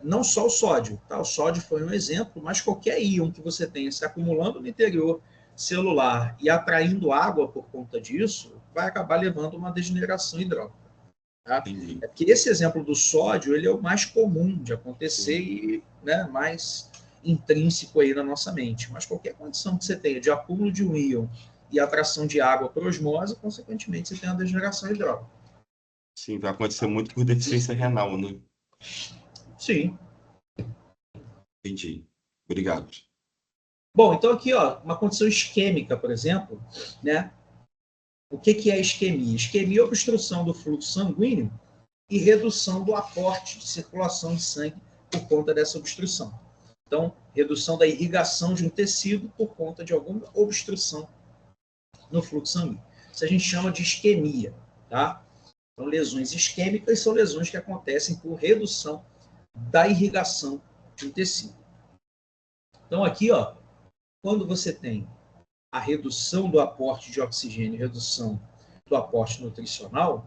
não só o sódio. Tá? O sódio foi um exemplo, mas qualquer íon que você tenha se acumulando no interior celular e atraindo água por conta disso, vai acabar levando uma degeneração hidrópica. Tá? É porque esse exemplo do sódio ele é o mais comum de acontecer e mais intrínseco aí na nossa mente. Mas qualquer condição que você tenha de acúmulo de um íon e atração de água por osmose, consequentemente, você tem uma degeneração hidrópica. Sim, vai acontecer muito por deficiência renal, né? Sim. Entendi. Obrigado. Bom, então aqui, uma condição isquêmica, por exemplo, né? O que é isquemia? Isquemia é obstrução do fluxo sanguíneo e redução do aporte de circulação de sangue por conta dessa obstrução. Então, redução da irrigação de um tecido por conta de alguma obstrução no fluxo sanguíneo. Isso a gente chama de isquemia, tá? Então, lesões isquêmicas são lesões que acontecem por redução da irrigação de um tecido. Então, aqui, quando você tem a redução do aporte de oxigênio, redução do aporte nutricional,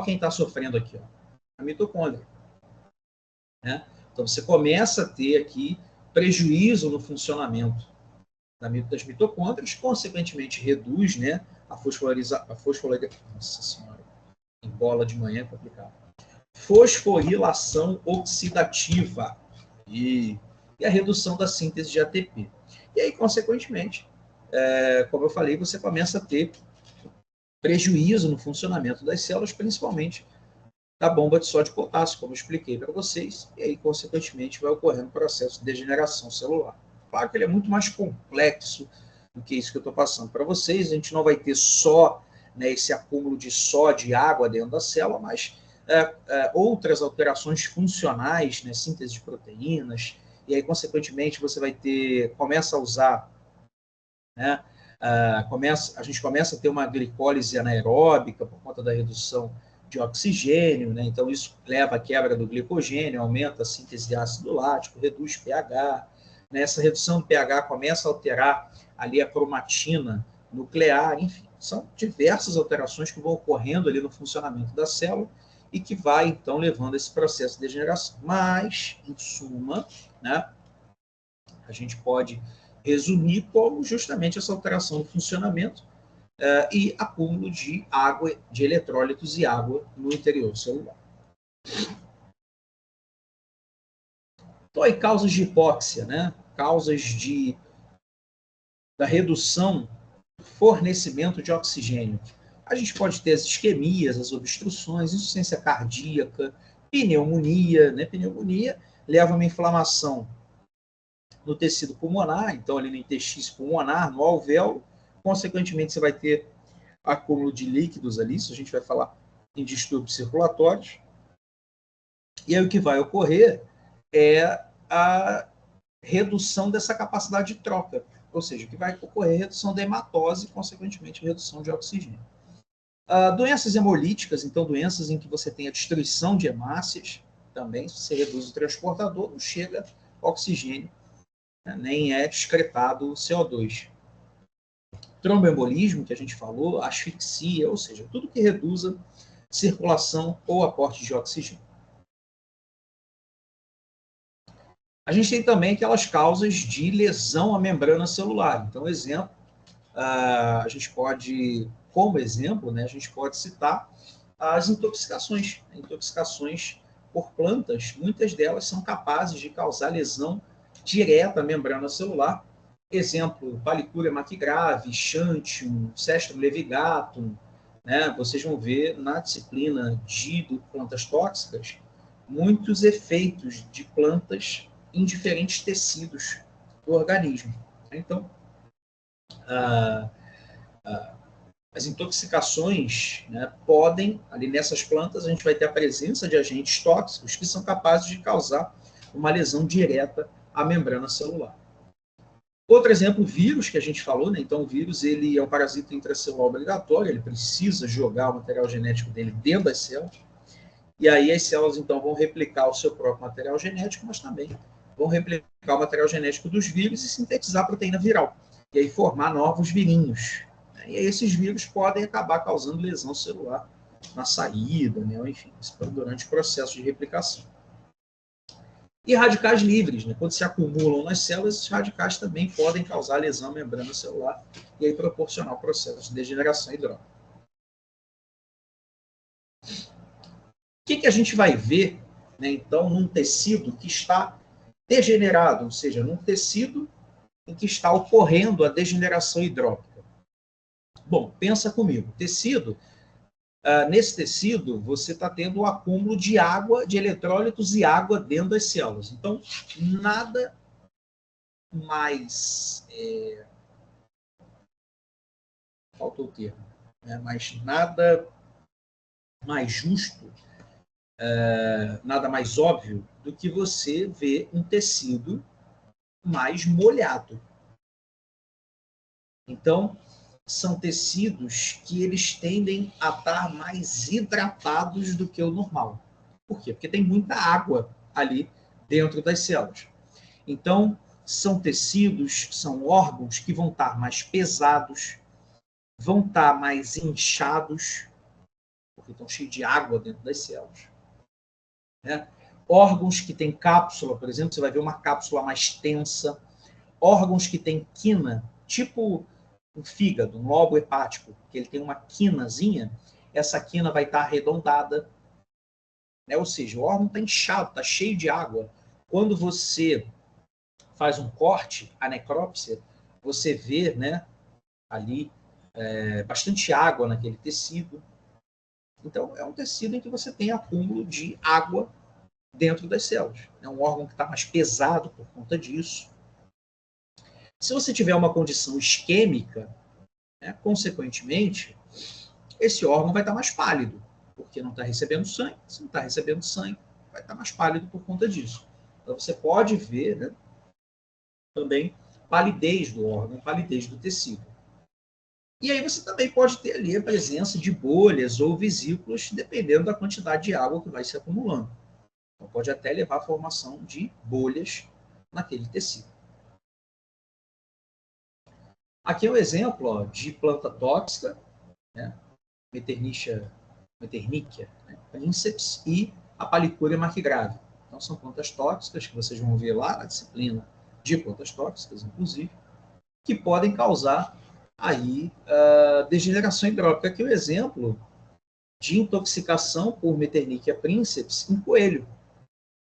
quem está sofrendo aqui, a mitocôndria. Né? Então, você começa a ter aqui prejuízo no funcionamento das mitocôndrias, consequentemente reduz a fosforilação. Nossa senhora, em bola de manhã é complicado. Fosforilação oxidativa e a redução da síntese de ATP. E aí, consequentemente, como eu falei, você começa a ter prejuízo no funcionamento das células, principalmente da bomba de sódio e potássio, como eu expliquei para vocês, e aí, consequentemente, vai ocorrendo o processo de degeneração celular. Claro que ele é muito mais complexo do que isso que eu estou passando para vocês. A gente não vai ter só esse acúmulo de sódio e água dentro da célula, mas outras alterações funcionais, síntese de proteínas, e aí, consequentemente, você vai começa a usar, a gente começa a ter uma glicólise anaeróbica por conta da redução de oxigênio, então isso leva à quebra do glicogênio, aumenta a síntese de ácido lático, reduz pH. Essa redução do pH começa a alterar ali a cromatina nuclear, enfim, são diversas alterações que vão ocorrendo ali no funcionamento da célula e que vai, então, levando a esse processo de degeneração. Mas, em suma, a gente pode resumir como justamente essa alteração do funcionamento e acúmulo de água, de eletrólitos e água no interior celular. Então, aí, causas de hipóxia, causas da redução do fornecimento de oxigênio. A gente pode ter as isquemias, as obstruções, insuficiência cardíaca, pneumonia. Pneumonia leva a uma inflamação no tecido pulmonar, então ali no intestino pulmonar, no alvéolo, consequentemente você vai ter acúmulo de líquidos ali, isso a gente vai falar em distúrbios circulatórios, e aí o que vai ocorrer é a redução dessa capacidade de troca, ou seja, o que vai ocorrer é a redução da hematose e, consequentemente, a redução de oxigênio. Doenças hemolíticas, então doenças em que você tem a destruição de hemácias, também, se você reduz o transportador, não chega oxigênio, nem é excretado CO2. Tromboembolismo, que a gente falou, asfixia, ou seja, tudo que reduza circulação ou aporte de oxigênio. A gente tem também aquelas causas de lesão à membrana celular. Então, exemplo, a gente pode, como exemplo, a gente pode citar as intoxicações. Intoxicações por plantas, muitas delas são capazes de causar lesão direta à membrana celular. Exemplo, Palicúria maquigrave, Xanthium, Cestrum levigatum. Vocês vão ver na disciplina de plantas tóxicas muitos efeitos de plantas em diferentes tecidos do organismo. Então, As intoxicações, né, podem, ali nessas plantas, a gente vai ter a presença de agentes tóxicos que são capazes de causar uma lesão direta à membrana celular. Outro exemplo, o vírus, que a gente falou, né? Então, o vírus ele é um parasita intracelular obrigatório, ele precisa jogar o material genético dele dentro das células, e aí as células, então, vão replicar o seu próprio material genético, mas também vão replicar o material genético dos vírus e sintetizar a proteína viral, e aí formar novos virinhos. E aí esses vírus podem acabar causando lesão celular na saída, né? Ou, enfim, durante o processo de replicação. E radicais livres, né? Quando se acumulam nas células, esses radicais também podem causar lesão à membrana celular e aí proporcionar o processo de degeneração hidrópica. O que a gente vai ver, né, então, num tecido que está degenerado, ou seja, num tecido em que está ocorrendo a degeneração hidrópica? Bom, pensa comigo. Tecido, nesse tecido, você está tendo o acúmulo de água, de eletrólitos e água dentro das células. Então, nada mais... faltou o termo, né? Mas nada mais justo, nada mais óbvio do que você ver um tecido mais molhado. Então, são tecidos que eles tendem a estar mais hidratados do que o normal. Por quê? Porque tem muita água ali dentro das células. Então, são tecidos, são órgãos que vão estar mais pesados, vão estar mais inchados, porque estão cheios de água dentro das células. Né? Órgãos que têm cápsula, por exemplo, você vai ver uma cápsula mais tensa. Órgãos que têm quina, tipo um fígado, um lobo hepático, que ele tem uma quinazinha, essa quina vai estar arredondada, né? Ou seja, o órgão está inchado, está cheio de água. Quando você faz um corte, a necrópsia, você vê, né, ali bastante água naquele tecido. Então, é um tecido em que você tem acúmulo de água dentro das células. É um órgão que está mais pesado por conta disso. Se você tiver uma condição isquêmica, né, consequentemente, esse órgão vai estar mais pálido, porque não está recebendo sangue. Se não está recebendo sangue, vai estar mais pálido por conta disso. Então, você pode ver, né, também palidez do órgão, palidez do tecido. E aí você também pode ter ali a presença de bolhas ou vesículas, dependendo da quantidade de água que vai se acumulando. Então, pode até levar à formação de bolhas naquele tecido. Aqui é um exemplo, ó, de planta tóxica, né? Meternichia, né? Princeps, e a Palicúria marquigrave. Então, são plantas tóxicas que vocês vão ver lá na disciplina de plantas tóxicas, inclusive, que podem causar aí degeneração hidrópica. Aqui é um exemplo de intoxicação por Meternichia princeps em coelho.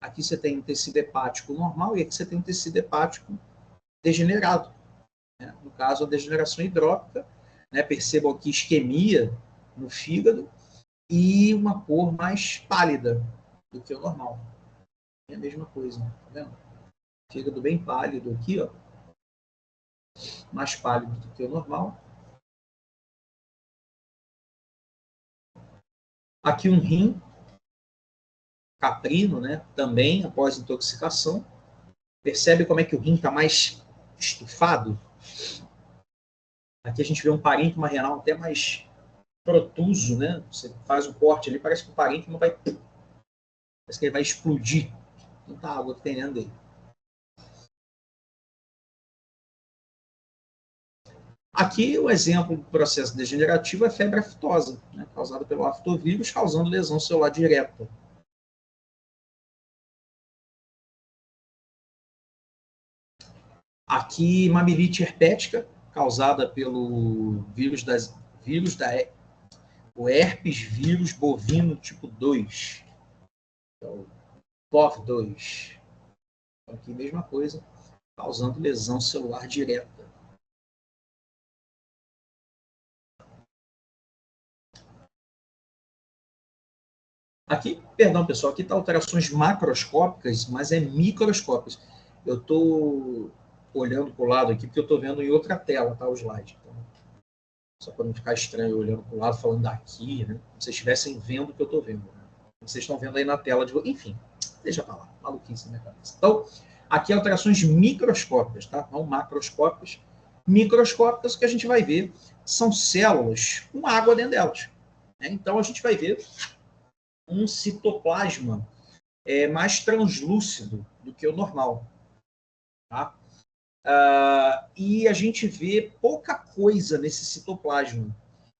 Aqui você tem um tecido hepático normal e aqui você tem um tecido hepático degenerado. Né? No caso, a degeneração hidrópica, né? Percebam aqui isquemia no fígado e uma cor mais pálida do que o normal. É a mesma coisa, tá vendo? Fígado bem pálido aqui, ó. Mais pálido do que o normal. Aqui um rim caprino, né? Também após intoxicação. Percebe como é que o rim está mais estufado? Aqui a gente vê um parênquima renal até mais protuso, né? Você faz um corte ali, parece que o parênquima vai... Parece que ele vai explodir. Tanta água que tem dentro dele. Aqui o exemplo do processo degenerativo é febre aftosa, né? Causada pelo aftovírus, causando lesão celular direta. Aqui, mamilite herpética, causada pelo o herpes vírus bovino tipo 2, então, POV2. Aqui, mesma coisa, causando lesão celular direta. Aqui, perdão, pessoal, aqui está alterações macroscópicas, mas é microscópicas. Eu estou olhando para o lado aqui porque eu estou vendo em outra tela, tá, o slide. Então, Só para não ficar estranho olhando para o lado, falando daqui, né? Como se vocês estivessem vendo o que eu estou vendo. Né? Vocês estão vendo aí na tela de... Enfim, deixa para lá, maluquice na minha cabeça. Então, aqui alterações microscópicas, tá? Não macroscópicas. Microscópicas que a gente vai ver são células com água dentro delas. Né? Então, a gente vai ver um citoplasma mais translúcido do que o normal. Tá? E a gente vê pouca coisa nesse citoplasma.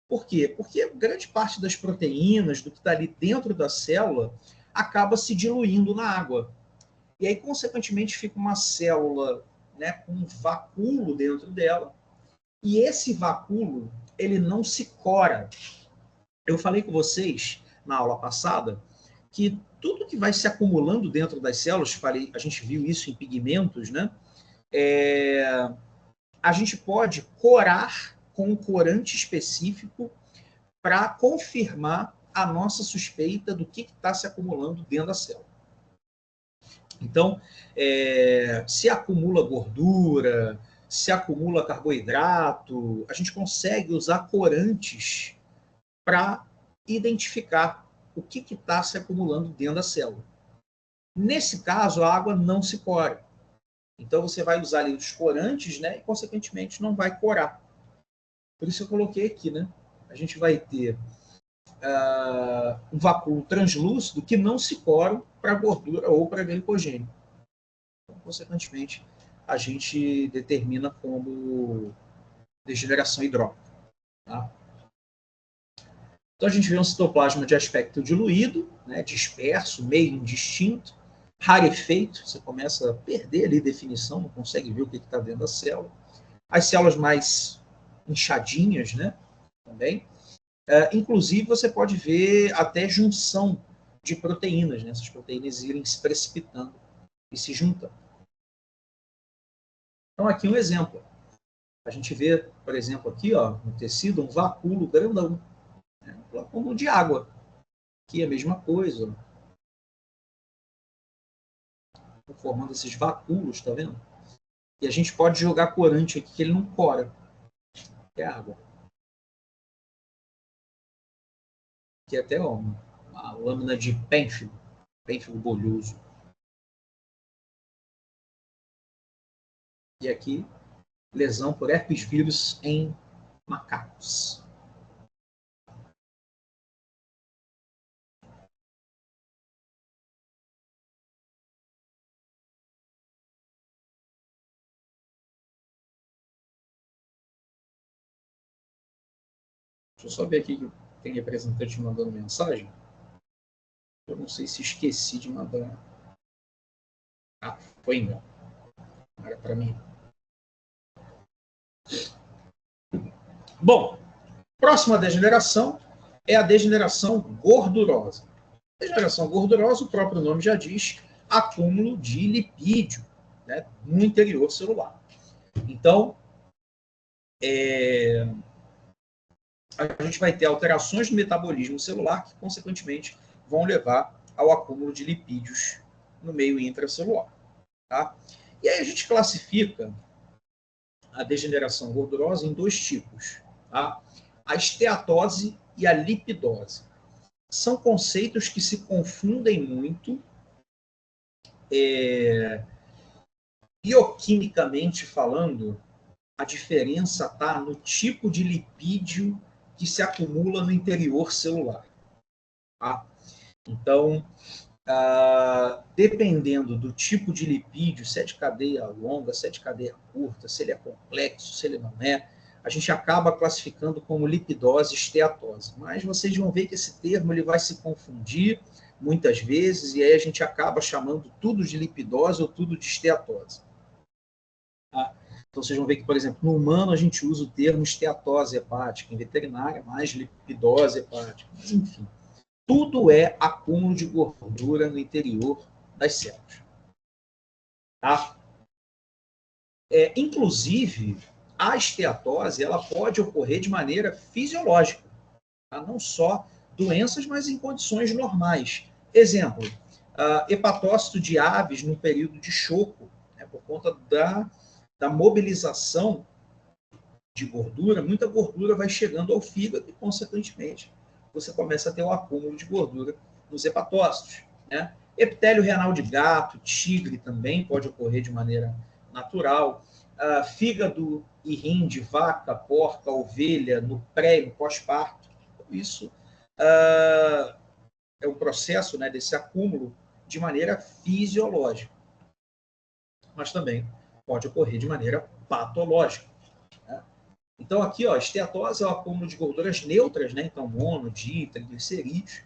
Por quê? Porque grande parte das proteínas, do que está ali dentro da célula, acaba se diluindo na água. E aí, consequentemente, fica uma célula, né, com um vacúolo dentro dela, e esse vacúolo, ele não se cora. Eu falei com vocês, na aula passada, que tudo que vai se acumulando dentro das células, a gente viu isso em pigmentos, né? A gente pode corar com um corante específico para confirmar a nossa suspeita do que está se acumulando dentro da célula. Então, se acumula gordura, se acumula carboidrato, a gente consegue usar corantes para identificar o que está se acumulando dentro da célula. Nesse caso, a água não se cora. Então, você vai usar ali os corantes, né, e, consequentemente, não vai corar. Por isso eu coloquei aqui, né? A gente vai ter um vacúolo translúcido que não se cora para gordura ou para glicogênio. Então, consequentemente, a gente determina como degeneração hidrópica. Tá? Então, a gente vê um citoplasma de aspecto diluído, né, disperso, meio indistinto, rarefeito, você começa a perder ali definição, não consegue ver o que está dentro da célula. As células mais inchadinhas, né, também. Inclusive, você pode ver até junção de proteínas, né, essas proteínas irem se precipitando e se juntando. Então, aqui um exemplo. A gente vê, por exemplo, aqui, ó, no tecido, um vacúolo grandão, né, um vacúolo de água. Aqui é a mesma coisa, ó. Formando esses vacúolos, tá vendo? E a gente pode jogar corante aqui que ele não cora. É água. Aqui é até uma lâmina de pênfigo bolhoso. E aqui, lesão por herpes vírus em macacos. Deixa eu só ver aqui que tem representante mandando mensagem. Eu não sei se esqueci de mandar. Ah, foi engano. Era para mim. Bom, próxima degeneração é a degeneração gordurosa. Degeneração gordurosa, o próprio nome já diz, acúmulo de lipídio, né, no interior celular. Então, a gente vai ter alterações no metabolismo celular que, consequentemente, vão levar ao acúmulo de lipídios no meio intracelular. Tá? E aí a gente classifica a degeneração gordurosa em dois tipos. Tá? A esteatose e a lipidose. São conceitos que se confundem muito bioquimicamente falando. A diferença está no tipo de lipídio que se acumula no interior celular. Tá? Então, dependendo do tipo de lipídio, se é de cadeia longa, se é de cadeia curta, se ele é complexo, se ele não é, a gente acaba classificando como lipidose e esteatose. Mas vocês vão ver que esse termo ele vai se confundir muitas vezes, e aí a gente acaba chamando tudo de lipidose ou tudo de esteatose. Tá? Então, vocês vão ver que, por exemplo, no humano a gente usa o termo esteatose hepática, em veterinária, mais lipidose hepática. Mas, enfim, tudo é acúmulo de gordura no interior das células. Tá? Inclusive, a esteatose ela pode ocorrer de maneira fisiológica. Tá? Não só doenças, mas em condições normais. Exemplo, hepatócito de aves no período de choco, né, por conta da mobilização de gordura, muita gordura vai chegando ao fígado e, consequentemente, você começa a ter um acúmulo de gordura nos hepatócitos, né? Epitélio renal de gato, tigre também pode ocorrer de maneira natural. Fígado e rim de vaca, porca, ovelha, no pré e no pós-parto. Isso é um processo, né, desse acúmulo de maneira fisiológica. Mas também pode ocorrer de maneira patológica, né? Então, aqui, ó, esteatose é o acúmulo de gorduras neutras, né? Então, mono, di, triglicerídeos.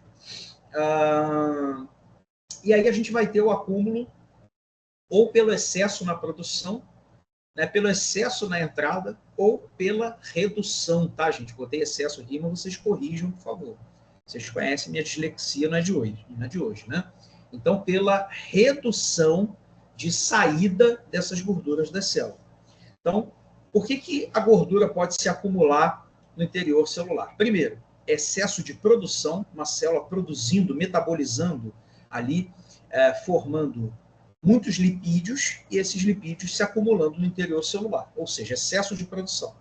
E aí a gente vai ter o acúmulo ou pelo excesso na produção, né, pelo excesso na entrada, ou pela redução, tá, gente? Botei excesso aqui, mas vocês corrijam, por favor. Vocês conhecem minha dislexia, não é de hoje, né? Então, pela redução de saída dessas gorduras da célula. Então, por que a gordura pode se acumular no interior celular? Primeiro, excesso de produção, uma célula produzindo, metabolizando ali, formando muitos lipídios, e esses lipídios se acumulando no interior celular, ou seja, excesso de produção.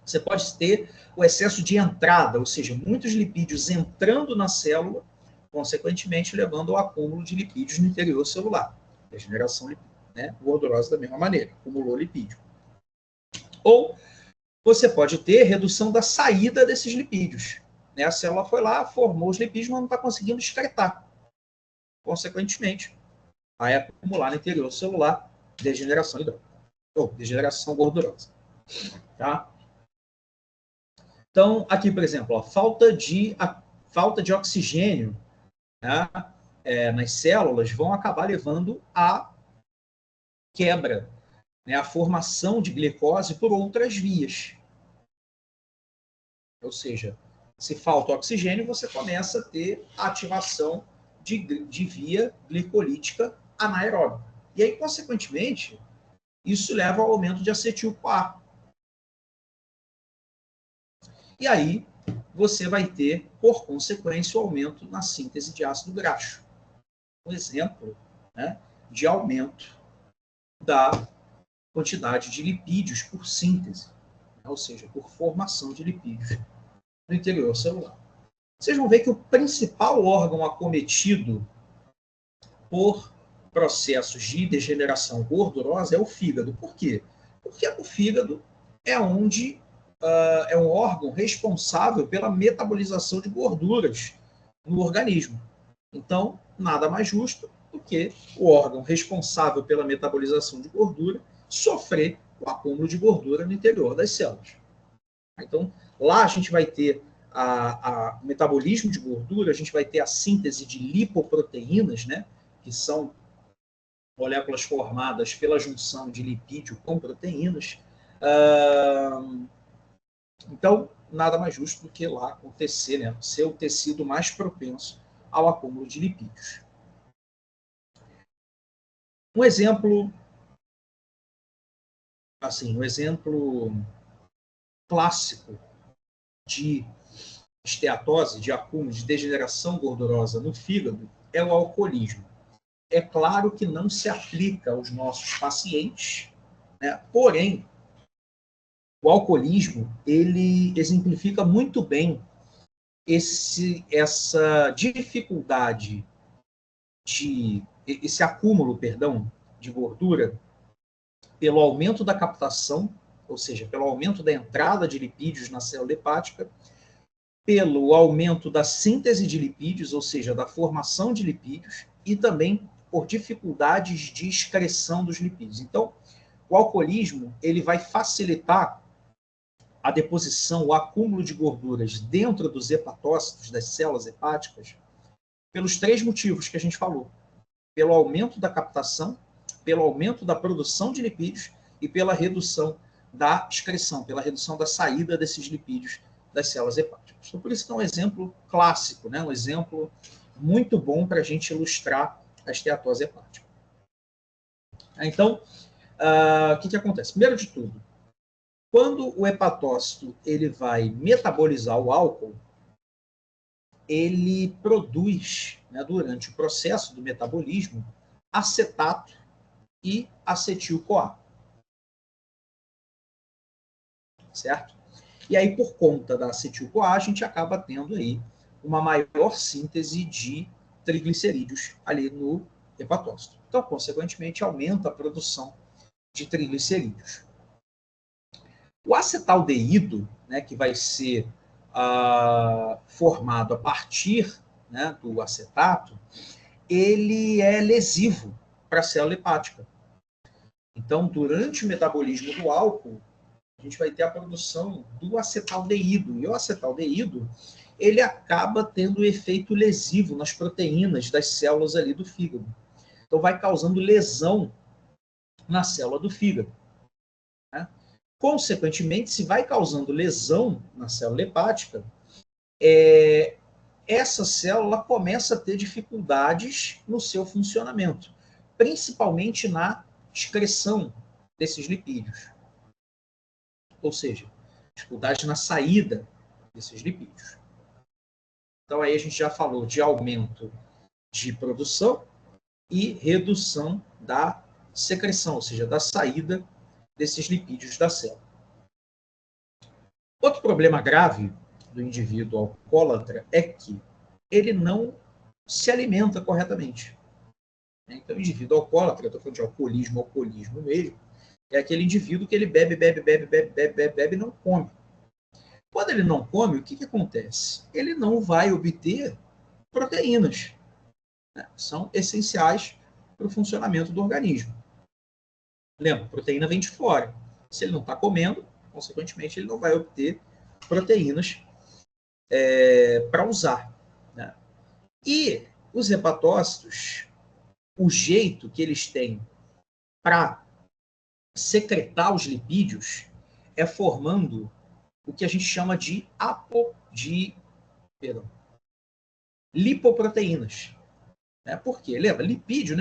Você pode ter o excesso de entrada, ou seja, muitos lipídios entrando na célula, consequentemente levando ao acúmulo de lipídios no interior celular. Degeneração lipídica, né? Gordurosa da mesma maneira, acumulou lipídio. Ou você pode ter redução da saída desses lipídios, né? A célula foi lá, formou os lipídios, mas não está conseguindo excretar. Consequentemente, vai acumular no interior celular degeneração hidrópica, ou degeneração gordurosa. Tá? Então, aqui, por exemplo, ó, falta de oxigênio, né, nas células vão acabar levando à quebra, né, a formação de glicose por outras vias. Ou seja, se falta oxigênio, você começa a ter ativação de via glicolítica anaeróbica. E aí, consequentemente, isso leva ao aumento de acetil-CoA. E aí, você vai ter, por consequência, o aumento na síntese de ácido graxo. Um exemplo, né, de aumento da quantidade de lipídios por síntese, né, ou seja, por formação de lipídios no interior celular. Vocês vão ver que o principal órgão acometido por processos de degeneração gordurosa é o fígado. Por quê? Porque o fígado é onde é um órgão responsável pela metabolização de gorduras no organismo. Então, nada mais justo do que o órgão responsável pela metabolização de gordura sofrer o acúmulo de gordura no interior das células. Então, lá a gente vai ter o metabolismo de gordura, a gente vai ter a síntese de lipoproteínas, né, que são moléculas formadas pela junção de lipídio com proteínas. Então, nada mais justo do que lá acontecer, né, ser o tecido mais propenso ao acúmulo de lipídios. Um exemplo clássico de esteatose, de acúmulo, de degeneração gordurosa no fígado é o alcoolismo. É claro que não se aplica aos nossos pacientes, né? Porém, o alcoolismo, ele exemplifica muito bem essa dificuldade esse acúmulo, de gordura pelo aumento da captação, ou seja, pelo aumento da entrada de lipídios na célula hepática, pelo aumento da síntese de lipídios, ou seja, da formação de lipídios, e também por dificuldades de excreção dos lipídios. Então, o alcoolismo ele vai facilitar a deposição, o acúmulo de gorduras dentro dos hepatócitos, das células hepáticas, pelos 3 motivos que a gente falou. Pelo aumento da captação, pelo aumento da produção de lipídios e pela redução da excreção, pela redução da saída desses lipídios das células hepáticas. Então, por isso que é um exemplo clássico, né? Um exemplo muito bom para a gente ilustrar a esteatose hepática. Então, o que acontece? Primeiro de tudo, quando o hepatócito ele vai metabolizar o álcool, ele produz, né, durante o processo do metabolismo, acetato e acetil-CoA. certo? E aí, por conta da acetil-CoA, a gente acaba tendo aí uma maior síntese de triglicerídeos ali no hepatócito. Então, consequentemente, aumenta a produção de triglicerídeos. O acetaldeído, né, que vai ser formado a partir, né, do acetato, ele é lesivo para a célula hepática. Então, durante o metabolismo do álcool, a gente vai ter a produção do acetaldeído. E o acetaldeído, ele acaba tendo efeito lesivo nas proteínas das células ali do fígado. Então, vai causando lesão na célula do fígado. Né? Consequentemente, se vai causando lesão na célula hepática, essa célula começa a ter dificuldades no seu funcionamento, principalmente na excreção desses lipídios. Ou seja, dificuldade na saída desses lipídios. Então, aí a gente já falou de aumento de produção e redução da secreção, ou seja, da saída desses lipídios da célula. Outro problema grave do indivíduo alcoólatra é que ele não se alimenta corretamente. Então, o indivíduo alcoólatra, eu estou falando de alcoolismo mesmo, é aquele indivíduo que ele bebe e não come. Quando ele não come, o que acontece? Ele não vai obter proteínas, né? São essenciais para o funcionamento do organismo. Lembra, proteína vem de fora. Se ele não está comendo, consequentemente, ele não vai obter proteínas para usar. Né? E os hepatócitos, o jeito que eles têm para secretar os lipídios é formando o que a gente chama de lipoproteínas. Né? Por quê? Lembra, lipídio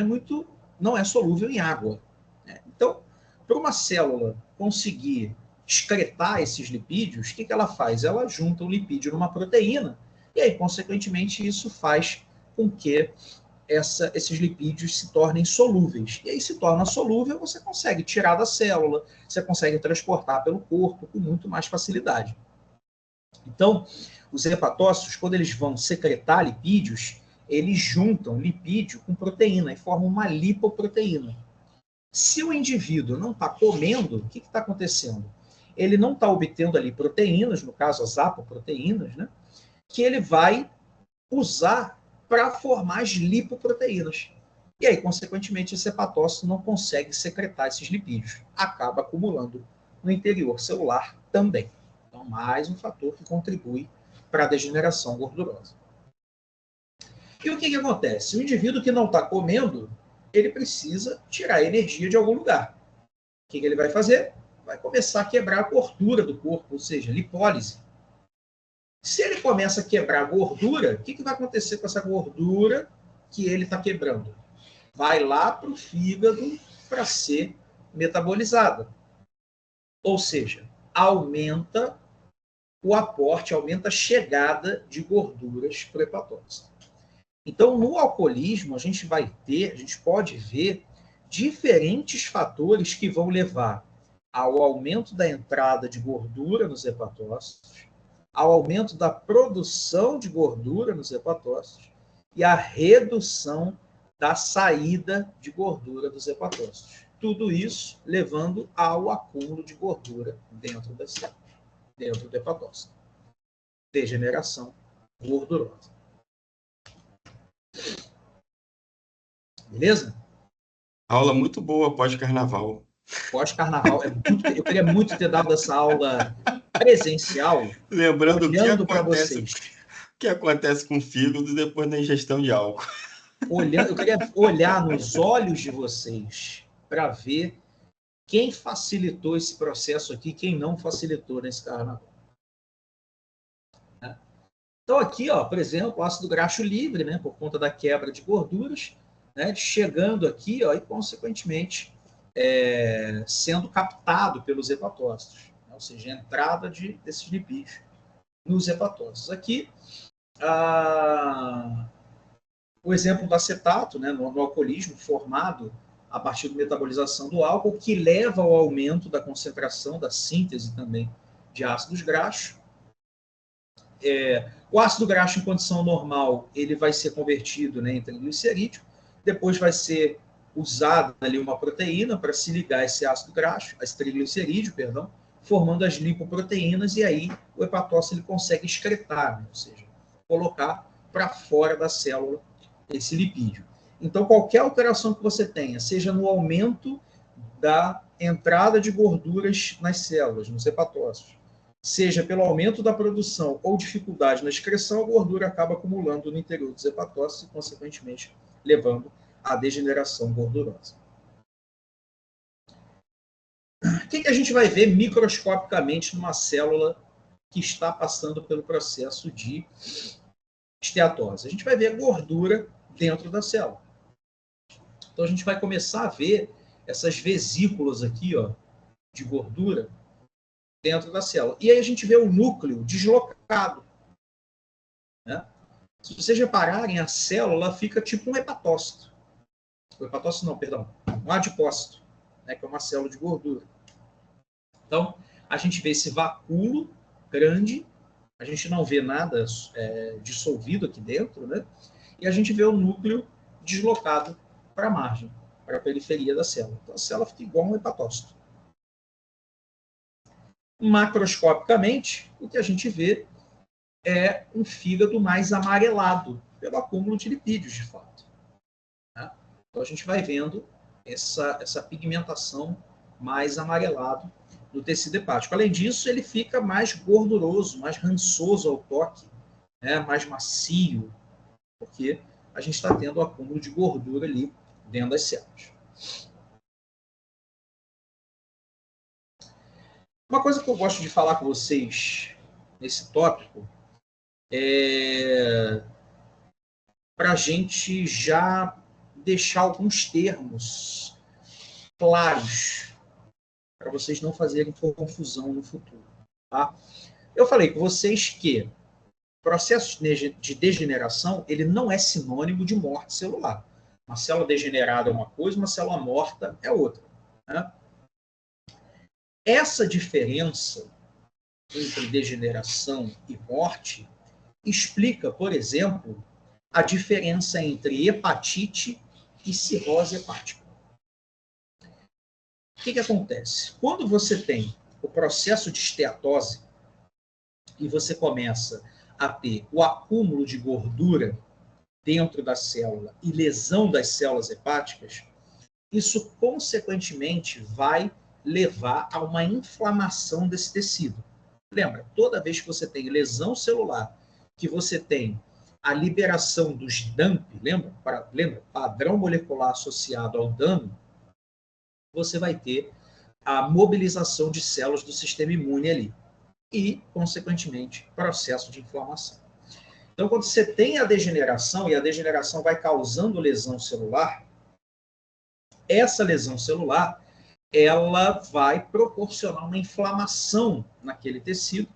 não é solúvel em água. Né? Então, para uma célula conseguir excretar esses lipídios, o que ela faz? Ela junta o lipídio numa proteína, e aí, consequentemente, isso faz com que esses lipídios se tornem solúveis. E aí, se torna solúvel, você consegue tirar da célula, você consegue transportar pelo corpo com muito mais facilidade. Então, os hepatócitos, quando eles vão secretar lipídios, eles juntam lipídio com proteína e formam uma lipoproteína. Se o indivíduo não está comendo, o que está acontecendo? Ele não está obtendo ali proteínas, no caso as apoproteínas, né, que ele vai usar para formar as lipoproteínas. E aí, consequentemente, esse hepatócito não consegue secretar esses lipídios. Acaba acumulando no interior celular também. Então, mais um fator que contribui para a degeneração gordurosa. E o que acontece? O indivíduo que não está comendo, ele precisa tirar energia de algum lugar. O que ele vai fazer? Vai começar a quebrar a gordura do corpo, ou seja, lipólise. Se ele começa a quebrar a gordura, o que vai acontecer com essa gordura que ele está quebrando? Vai lá para o fígado para ser metabolizada. Ou seja, aumenta o aporte, aumenta a chegada de gorduras para o hepatócito. Então, no alcoolismo, a gente pode ver diferentes fatores que vão levar ao aumento da entrada de gordura nos hepatócitos, ao aumento da produção de gordura nos hepatócitos e a redução da saída de gordura dos hepatócitos. Tudo isso levando ao acúmulo de gordura dentro das células, dentro do hepatócito. Degeneração gordurosa. Beleza? Aula muito boa pós-carnaval. Pós-carnaval. Eu queria muito ter dado essa aula presencial. Lembrando olhando para vocês. O que acontece com o fígado depois da ingestão de álcool. Eu queria olhar nos olhos de vocês para ver quem facilitou esse processo aqui, quem não facilitou nesse carnaval. Então aqui, por exemplo, o ácido graxo livre, né, por conta da quebra de gorduras, né, chegando aqui e, consequentemente, sendo captado pelos hepatócitos, né, ou seja, a entrada desses lipídios nos hepatócitos. Aqui, o exemplo do acetato, né, no alcoolismo, formado a partir da metabolização do álcool, que leva ao aumento da concentração, da síntese também de ácidos graxos. O ácido graxo em condição normal, ele vai ser convertido, né, em triglicerídeo, depois vai ser usada ali uma proteína para se ligar a esse ácido graxo, a esse triglicerídeo, perdão, formando as lipoproteínas, e aí o hepatócito ele consegue excretar, né, ou seja, colocar para fora da célula esse lipídio. Então, qualquer alteração que você tenha, seja no aumento da entrada de gorduras nas células, nos hepatócitos, seja pelo aumento da produção ou dificuldade na excreção, a gordura acaba acumulando no interior dos hepatócitos e, consequentemente, levando à degeneração gordurosa. O que a gente vai ver microscopicamente numa célula que está passando pelo processo de esteatose? A gente vai ver gordura dentro da célula. Então, a gente vai começar a ver essas vesículas aqui, ó, de gordura dentro da célula. E aí a gente vê o núcleo deslocado, né? Se vocês repararem, a célula fica tipo um hepatócito. O hepatócito não, perdão. Um adipócito, né, que é uma célula de gordura. Então, a gente vê esse vacúolo grande, a gente não vê nada dissolvido aqui dentro, né? E a gente vê o núcleo deslocado para a margem, para a periferia da célula. Então, a célula fica igual um hepatócito. Macroscopicamente, o que a gente vê é um fígado mais amarelado, pelo acúmulo de lipídios, de fato. Né? Então, a gente vai vendo essa pigmentação mais amarelado do tecido hepático. Além disso, ele fica mais gorduroso, mais rançoso ao toque, né? Mais macio, porque a gente está tendo o acúmulo de gordura ali dentro das células. Uma coisa que eu gosto de falar com vocês nesse tópico é para a gente já deixar alguns termos claros para vocês não fazerem confusão no futuro. Tá? Eu falei com vocês que o processo de degeneração ele não é sinônimo de morte celular. Uma célula degenerada é uma coisa, uma célula morta é outra. Né? Essa diferença entre degeneração e morte explica, por exemplo, a diferença entre hepatite e cirrose hepática. O que acontece? Quando você tem o processo de esteatose e você começa a ter o acúmulo de gordura dentro da célula e lesão das células hepáticas, isso, consequentemente, vai levar a uma inflamação desse tecido. Lembra, toda vez que você tem lesão celular, que você tem a liberação dos DAMP, lembra? Padrão molecular associado ao dano, você vai ter a mobilização de células do sistema imune ali. E, consequentemente, processo de inflamação. Então, quando você tem a degeneração, e a degeneração vai causando lesão celular, essa lesão celular ela vai proporcionar uma inflamação naquele tecido,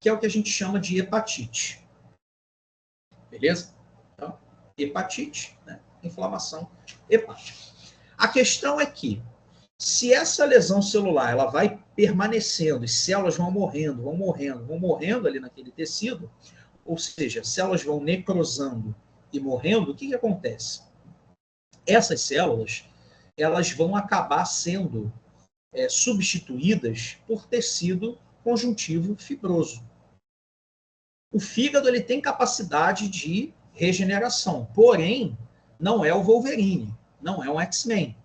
que é o que a gente chama de hepatite. Beleza? Então, hepatite, né? Inflamação hepática. A questão é que, se essa lesão celular ela vai permanecendo, e células vão morrendo ali naquele tecido, ou seja, células vão necrosando e morrendo, o que acontece? Essas células elas vão acabar sendo substituídas por tecido conjuntivo fibroso. O fígado ele tem capacidade de regeneração, porém, não é o Wolverine, não é um X-Men.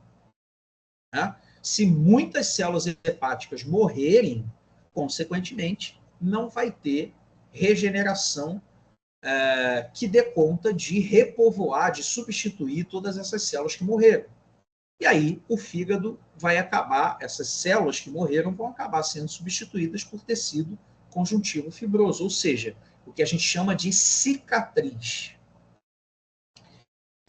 Né? Se muitas células hepáticas morrerem, consequentemente, não vai ter regeneração que dê conta de repovoar, de substituir todas essas células que morreram. E aí o fígado vai acabar, essas células que morreram vão acabar sendo substituídas por tecido conjuntivo fibroso, ou seja, o que a gente chama de cicatriz.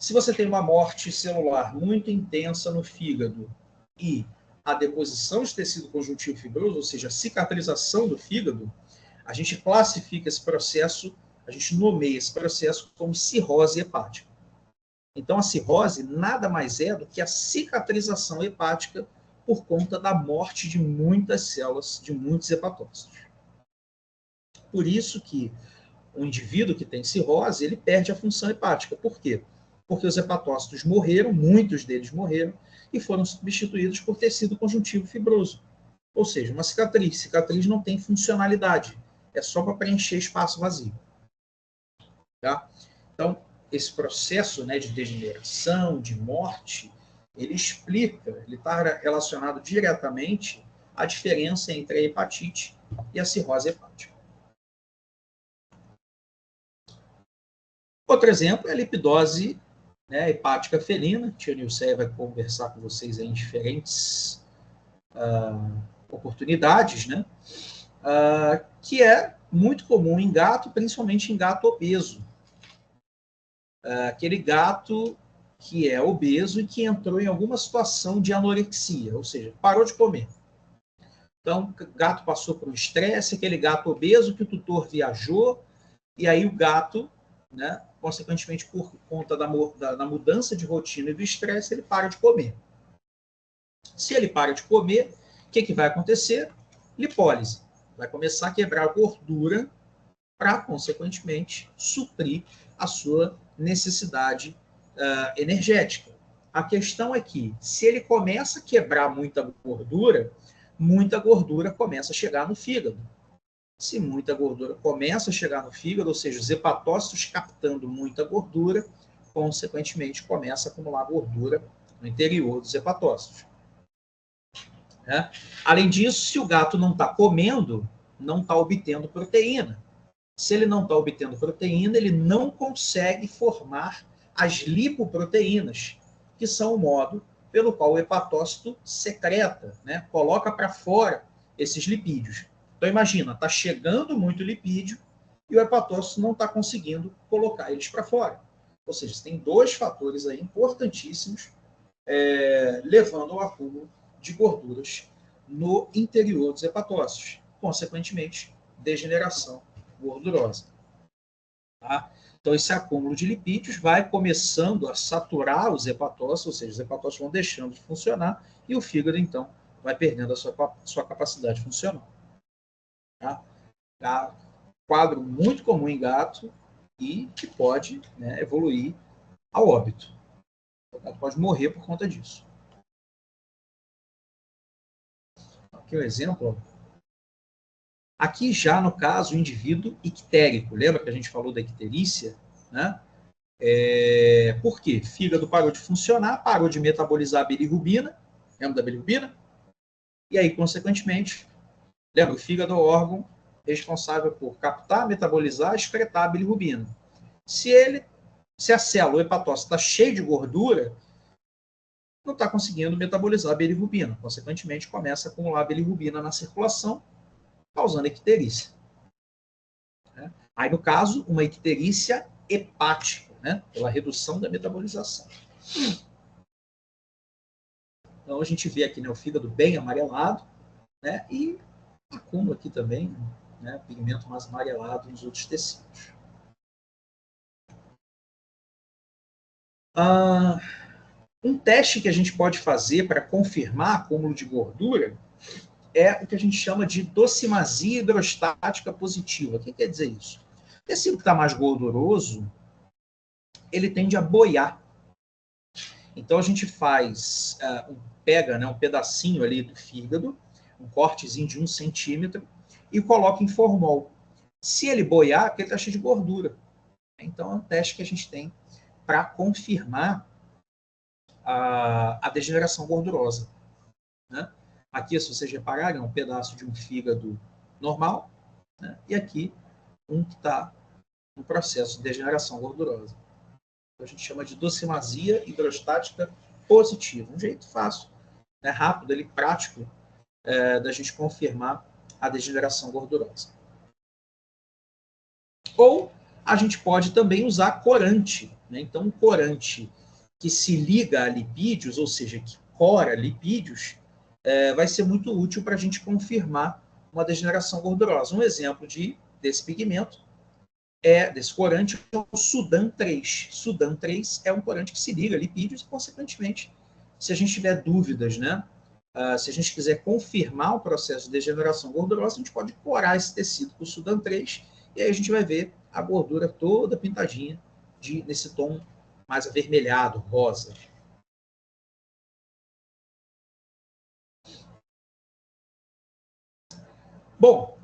Se você tem uma morte celular muito intensa no fígado e a deposição de tecido conjuntivo fibroso, ou seja, a cicatrização do fígado, a gente classifica esse processo, a gente nomeia esse processo como cirrose hepática. Então, a cirrose nada mais é do que a cicatrização hepática por conta da morte de muitas células, de muitos hepatócitos. Por isso que o indivíduo que tem cirrose, ele perde a função hepática. Por quê? Porque os hepatócitos morreram, muitos deles morreram, e foram substituídos por tecido conjuntivo fibroso. Ou seja, uma cicatriz. Cicatriz não tem funcionalidade. É só para preencher espaço vazio. Tá? Então, esse processo, né, de degeneração, de morte, ele explica, ele está relacionado diretamente à diferença entre a hepatite e a cirrose hepática. Outro exemplo é a lipidose, né, hepática felina. A tia Nilceia vai conversar com vocês em diferentes oportunidades, né, que é muito comum em gato, principalmente em gato obeso. Aquele gato que é obeso e que entrou em alguma situação de anorexia, ou seja, parou de comer. Então, o gato passou por um estresse, aquele gato obeso que o tutor viajou, e aí o gato, né, consequentemente, por conta da mudança de rotina e do estresse, ele para de comer. Se ele para de comer, o que vai acontecer? Lipólise. Vai começar a quebrar a gordura para, consequentemente, suprir a sua necessidade energética. A questão é que, se ele começa a quebrar muita gordura começa a chegar no fígado. Se muita gordura começa a chegar no fígado, ou seja, os hepatócitos captando muita gordura, consequentemente, começa a acumular gordura no interior dos hepatócitos. Além disso, se o gato não está comendo, não está obtendo proteína. Se ele não está obtendo proteína, ele não consegue formar as lipoproteínas, que são o modo pelo qual o hepatócito secreta, né, coloca para fora esses lipídios. Então, imagina, está chegando muito lipídio e o hepatócito não está conseguindo colocar eles para fora. Ou seja, tem dois fatores aí importantíssimos levando ao acúmulo de gorduras no interior dos hepatócitos. Consequentemente, degeneração gordurosa. Tá? Então, esse acúmulo de lipídios vai começando a saturar os hepatócitos, ou seja, os hepatócitos vão deixando de funcionar e o fígado, então, vai perdendo a sua capacidade funcional. Tá? Quadro muito comum em gato e que pode, né, evoluir ao óbito. O gato pode morrer por conta disso. Aqui um exemplo. Aqui já, no caso, o indivíduo ictérico. Lembra que a gente falou da icterícia? Né? Por quê? Fígado parou de funcionar, parou de metabolizar a bilirrubina. Lembra da bilirrubina? E aí, consequentemente, lembra, o fígado é o órgão responsável por captar, metabolizar, excretar a bilirrubina. Se a célula, o hepatócito, está cheio de gordura, não está conseguindo metabolizar a bilirrubina. Consequentemente, começa a acumular a bilirrubina na circulação, causando icterícia. Aí, no caso, uma icterícia hepática, né? Pela redução da metabolização. Então, a gente vê aqui, né, o fígado bem amarelado, né? E acúmulo aqui também, né, pigmento mais amarelado nos outros tecidos. Um teste que a gente pode fazer para confirmar acúmulo de gordura é o que a gente chama de docimazia hidrostática positiva. O que quer dizer isso? O tecido que está mais gorduroso, ele tende a boiar. Então, a gente pega, né, um pedacinho ali do fígado, um cortezinho de 1 centímetro, e coloca em formol. Se ele boiar, é porque ele está cheio de gordura. Então, é um teste que a gente tem para confirmar a degeneração gordurosa. Né? Aqui, se vocês repararem, é um pedaço de um fígado normal, né? E aqui, um que está no processo de degeneração gordurosa. Então, a gente chama de docimazia hidrostática positiva. Um jeito fácil, né? Rápido, prático, da gente confirmar a degeneração gordurosa. Ou a gente pode também usar corante. Né? Então, um corante que se liga a lipídios, ou seja, que cora lipídios, vai ser muito útil para a gente confirmar uma degeneração gordurosa. Um exemplo desse pigmento, desse corante, é o Sudan 3. Sudan 3 é um corante que se liga a lipídios e, consequentemente, se a gente tiver dúvidas, né, se a gente quiser confirmar o processo de degeneração gordurosa, a gente pode corar esse tecido com o Sudan 3, e aí a gente vai ver a gordura toda pintadinha nesse tom mais avermelhado, rosa. Bom,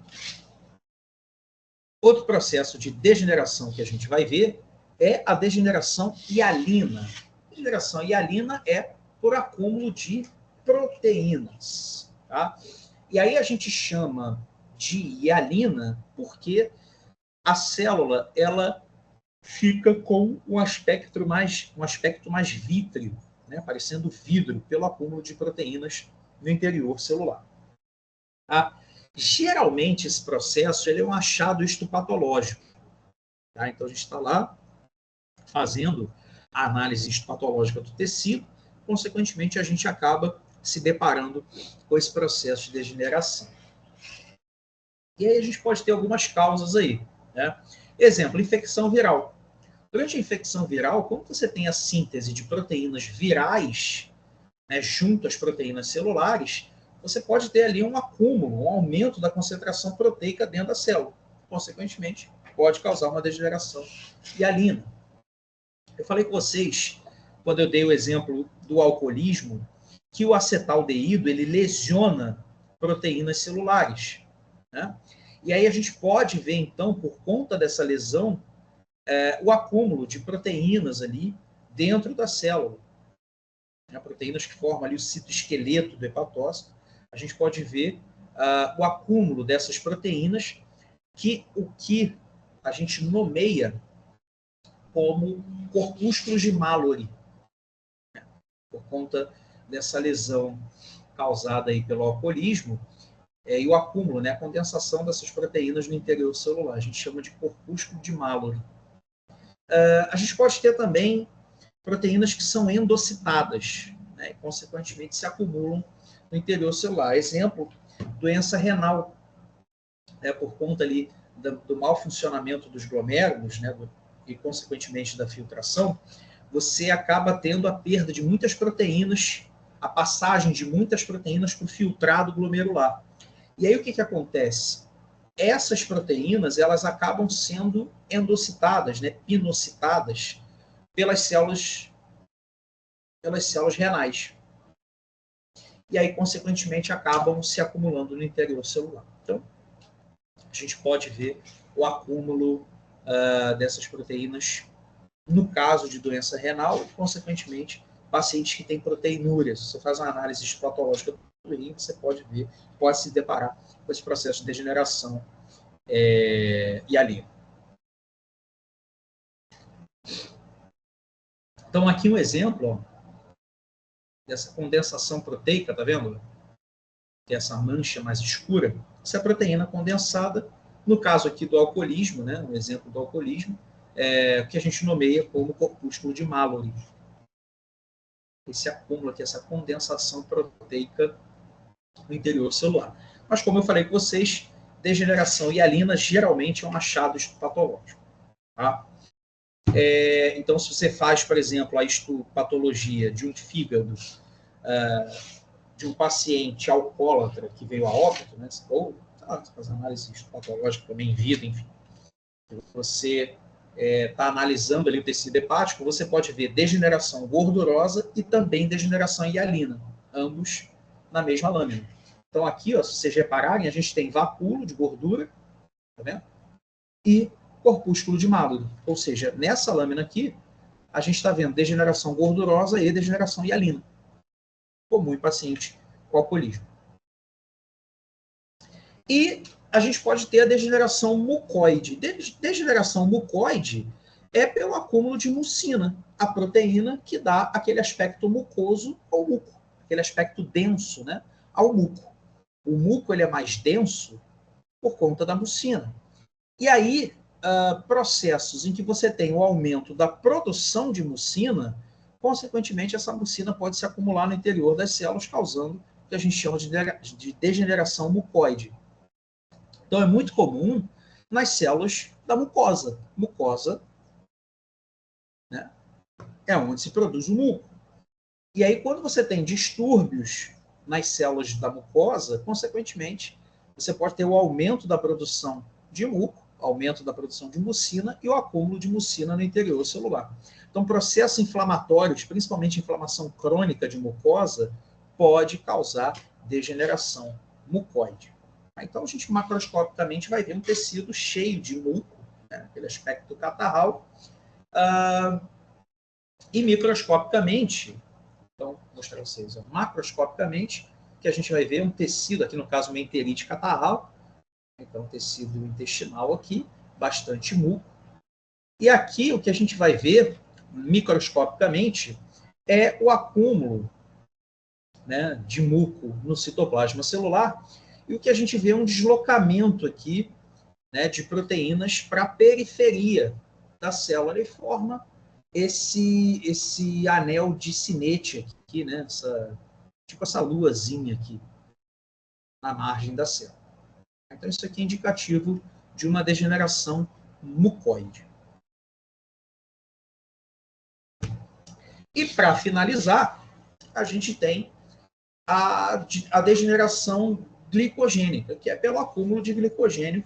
outro processo de degeneração que a gente vai ver é a degeneração hialina. A degeneração hialina é por acúmulo de proteínas. Tá? E aí a gente chama de hialina porque a célula ela fica com um aspecto mais vítreo, né? Parecendo vidro, pelo acúmulo de proteínas no interior celular. Tá? Geralmente, esse processo ele é um achado histopatológico. Tá? Então, a gente está lá fazendo a análise histopatológica do tecido, consequentemente, a gente acaba se deparando com esse processo de degeneração. E aí a gente pode ter algumas causas aí. Né? Exemplo, infecção viral. Durante a infecção viral, quando você tem a síntese de proteínas virais, né, junto às proteínas celulares, você pode ter ali um acúmulo, um aumento da concentração proteica dentro da célula. Consequentemente, pode causar uma degeneração hialina. Eu falei com vocês, quando eu dei o exemplo do alcoolismo, que o acetaldeído ele lesiona proteínas celulares. Né? E aí a gente pode ver, então, por conta dessa lesão, o acúmulo de proteínas ali dentro da célula. Proteínas que formam ali o citoesqueleto do hepatócito. A gente pode ver o acúmulo dessas proteínas, o que a gente nomeia como corpúsculos de Mallory, por conta dessa lesão causada aí pelo alcoolismo, e o acúmulo, né, a condensação dessas proteínas no interior celular. A gente chama de corpúsculo de Mallory. A gente pode ter também proteínas que são endocitadas, né, e consequentemente se acumulam no interior celular. Exemplo, doença renal, por conta ali do mau funcionamento dos glomérulos, né, e consequentemente da filtração, você acaba tendo a perda de muitas proteínas, a passagem de muitas proteínas para o filtrado glomerular. E aí o que acontece? Essas proteínas elas acabam sendo endocitadas, né, pinocitadas pelas células renais. E aí, consequentemente, acabam se acumulando no interior celular. Então, a gente pode ver o acúmulo dessas proteínas no caso de doença renal e, consequentemente, pacientes que têm proteinúria. Se você faz uma análise histopatológica do rim, você pode se deparar com esse processo de degeneração hialina. Então, aqui um exemplo, ó, dessa condensação proteica, tá vendo? Que é essa mancha mais escura. Essa é a proteína condensada. No caso aqui do alcoolismo, né, um exemplo do alcoolismo, que a gente nomeia como corpúsculo de Mallory. Esse acúmulo aqui, essa condensação proteica no interior celular. Mas, como eu falei com vocês, degeneração hialina geralmente é um achado histopatológico. Tá? Então, se você faz, por exemplo, a histopatologia de um fígado de um paciente alcoólatra que veio a óbito, né, ou as análises histopatológicas também em vida, enfim, você está analisando ali o tecido hepático, você pode ver degeneração gordurosa e também degeneração hialina, ambos na mesma lâmina. Então, aqui, ó, se vocês repararem, a gente tem vacúolo de gordura, tá vendo? E corpúsculo de Mallory. Ou seja, nessa lâmina aqui, a gente está vendo degeneração gordurosa e degeneração hialina, comum em paciente com alcoolismo. E a gente pode ter a degeneração mucoide. Degeneração mucoide é pelo acúmulo de mucina, a proteína que dá aquele aspecto mucoso ao muco, aquele aspecto denso, né, ao muco. O muco ele é mais denso por conta da mucina. E aí, processos em que você tem o aumento da produção de mucina, consequentemente, essa mucina pode se acumular no interior das células, causando o que a gente chama de degeneração mucoide. Então, é muito comum nas células da mucosa. Mucosa, né, é onde se produz o muco. E aí, quando você tem distúrbios nas células da mucosa, consequentemente, você pode ter o aumento da produção de muco, aumento da produção de mucina e o acúmulo de mucina no interior celular. Então, processos inflamatórios, principalmente inflamação crônica de mucosa, pode causar degeneração mucoide. Então, a gente macroscopicamente vai ver um tecido cheio de muco, né, aquele aspecto catarral, e microscopicamente, então, vou mostrar para vocês, macroscopicamente, que a gente vai ver um tecido, aqui no caso uma enterite catarral, então tecido intestinal aqui, bastante muco. E aqui o que a gente vai ver, microscopicamente, é o acúmulo, né, de muco no citoplasma celular, e o que a gente vê é um deslocamento aqui, né, de proteínas para a periferia da célula e forma esse anel de cinete aqui, né, tipo essa luazinha aqui na margem da célula. Então isso aqui é indicativo de uma degeneração mucoide. E para finalizar, a gente tem a degeneração glicogênica, que é pelo acúmulo de glicogênio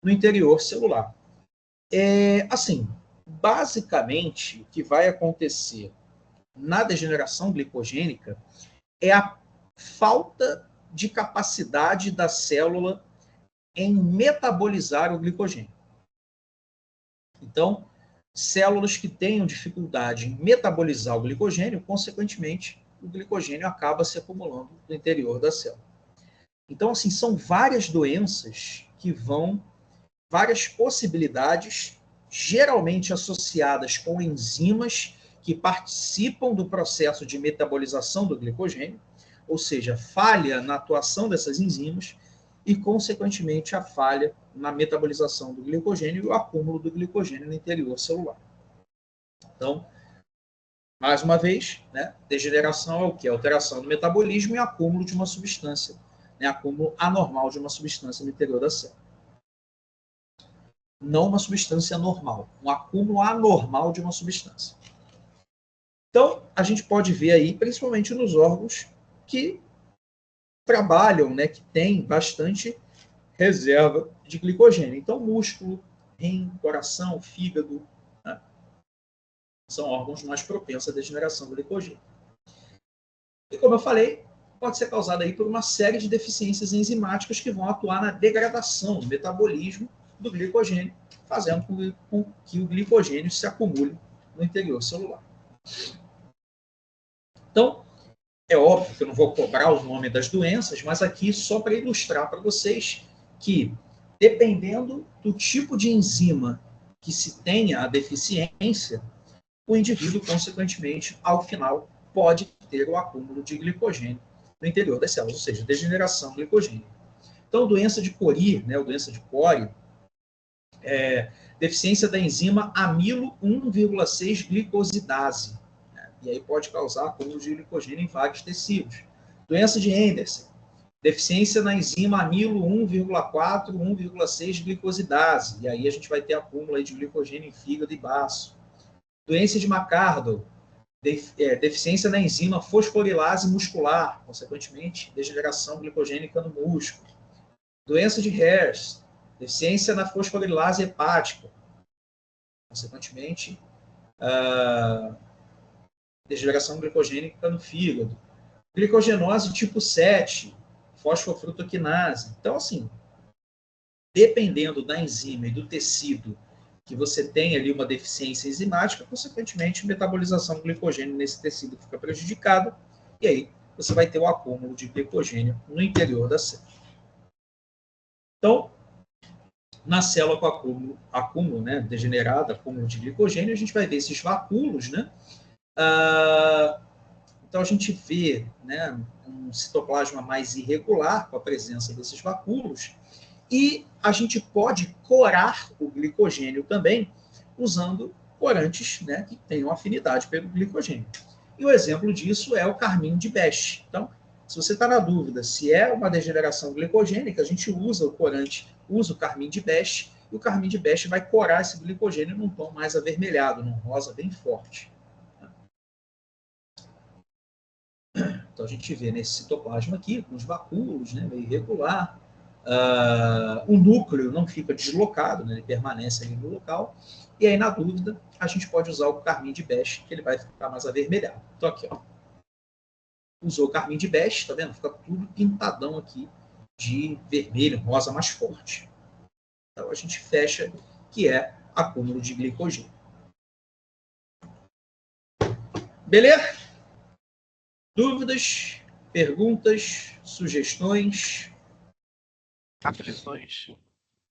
no interior celular. Assim, basicamente, o que vai acontecer na degeneração glicogênica é a falta de capacidade da célula em metabolizar o glicogênio. Então, células que tenham dificuldade em metabolizar o glicogênio, consequentemente, o glicogênio acaba se acumulando no interior da célula. Então, assim, são várias doenças que várias possibilidades, geralmente associadas com enzimas que participam do processo de metabolização do glicogênio, ou seja, falha na atuação dessas enzimas e, consequentemente, a falha na metabolização do glicogênio e o acúmulo do glicogênio no interior celular. Então, mais uma vez, né, degeneração é o quê? Alteração do metabolismo e acúmulo de uma substância, né, acúmulo anormal de uma substância no interior da célula. Não uma substância normal, um acúmulo anormal de uma substância. Então, a gente pode ver aí, principalmente nos órgãos que trabalham, né, que têm bastante reserva de glicogênio. Então, músculo, rim, coração, fígado, né, são órgãos mais propensos à degeneração do glicogênio. E como eu falei, pode ser causado aí por uma série de deficiências enzimáticas que vão atuar na degradação, no metabolismo do glicogênio, fazendo com que o glicogênio se acumule no interior celular. Então, é óbvio que eu não vou cobrar o nome das doenças, mas aqui só para ilustrar para vocês que, dependendo do tipo de enzima que se tenha a deficiência, o indivíduo, consequentemente, ao final, pode ter o acúmulo de glicogênio no interior das células, ou seja, degeneração glicogênica. Então, doença de Cori, né, ou doença de Cori, deficiência da enzima amilo 1,6 glicosidase, né, e aí pode causar acúmulo de glicogênio em vários tecidos. Doença de Henderson, deficiência na enzima amilo 1,4, 1,6 glicosidase, e aí a gente vai ter acúmulo aí de glicogênio em fígado e baço. Doença de McArdle, deficiência na enzima fosforilase muscular, consequentemente, degeneração glicogênica no músculo. Doença de Hers, deficiência na fosforilase hepática, consequentemente, degeneração glicogênica no fígado. Glicogenose tipo 7, fosfofrutoquinase. Então, assim, dependendo da enzima e do tecido que você tem ali uma deficiência enzimática, consequentemente, a metabolização do glicogênio nesse tecido fica prejudicada, e aí você vai ter o acúmulo de glicogênio no interior da célula. Então, na célula com acúmulo, né, degenerada, acúmulo de glicogênio, a gente vai ver esses vacúolos, né? Então, a gente vê, né, um citoplasma mais irregular com a presença desses vacúolos, e a gente pode corar o glicogênio também usando corantes, né, que tenham afinidade pelo glicogênio. E o exemplo disso é o carmim de Besch. Então, se você está na dúvida se é uma degeneração glicogênica, a gente usa o corante, usa o carmim de Besch, e o carmim de Besch vai corar esse glicogênio num tom mais avermelhado, num rosa bem forte. Então, a gente vê nesse citoplasma aqui, com os vacúolos, né, meio irregular. O núcleo não fica deslocado, né, ele permanece ali no local. E aí, na dúvida, a gente pode usar o carmim de Best, que ele vai ficar mais avermelhado. Então, aqui, ó. Usou o carmim de Best, tá vendo? Fica tudo pintadão aqui de vermelho, rosa mais forte. Então, a gente fecha que é acúmulo de glicogênio. Beleza? Dúvidas, perguntas, sugestões? Aflições.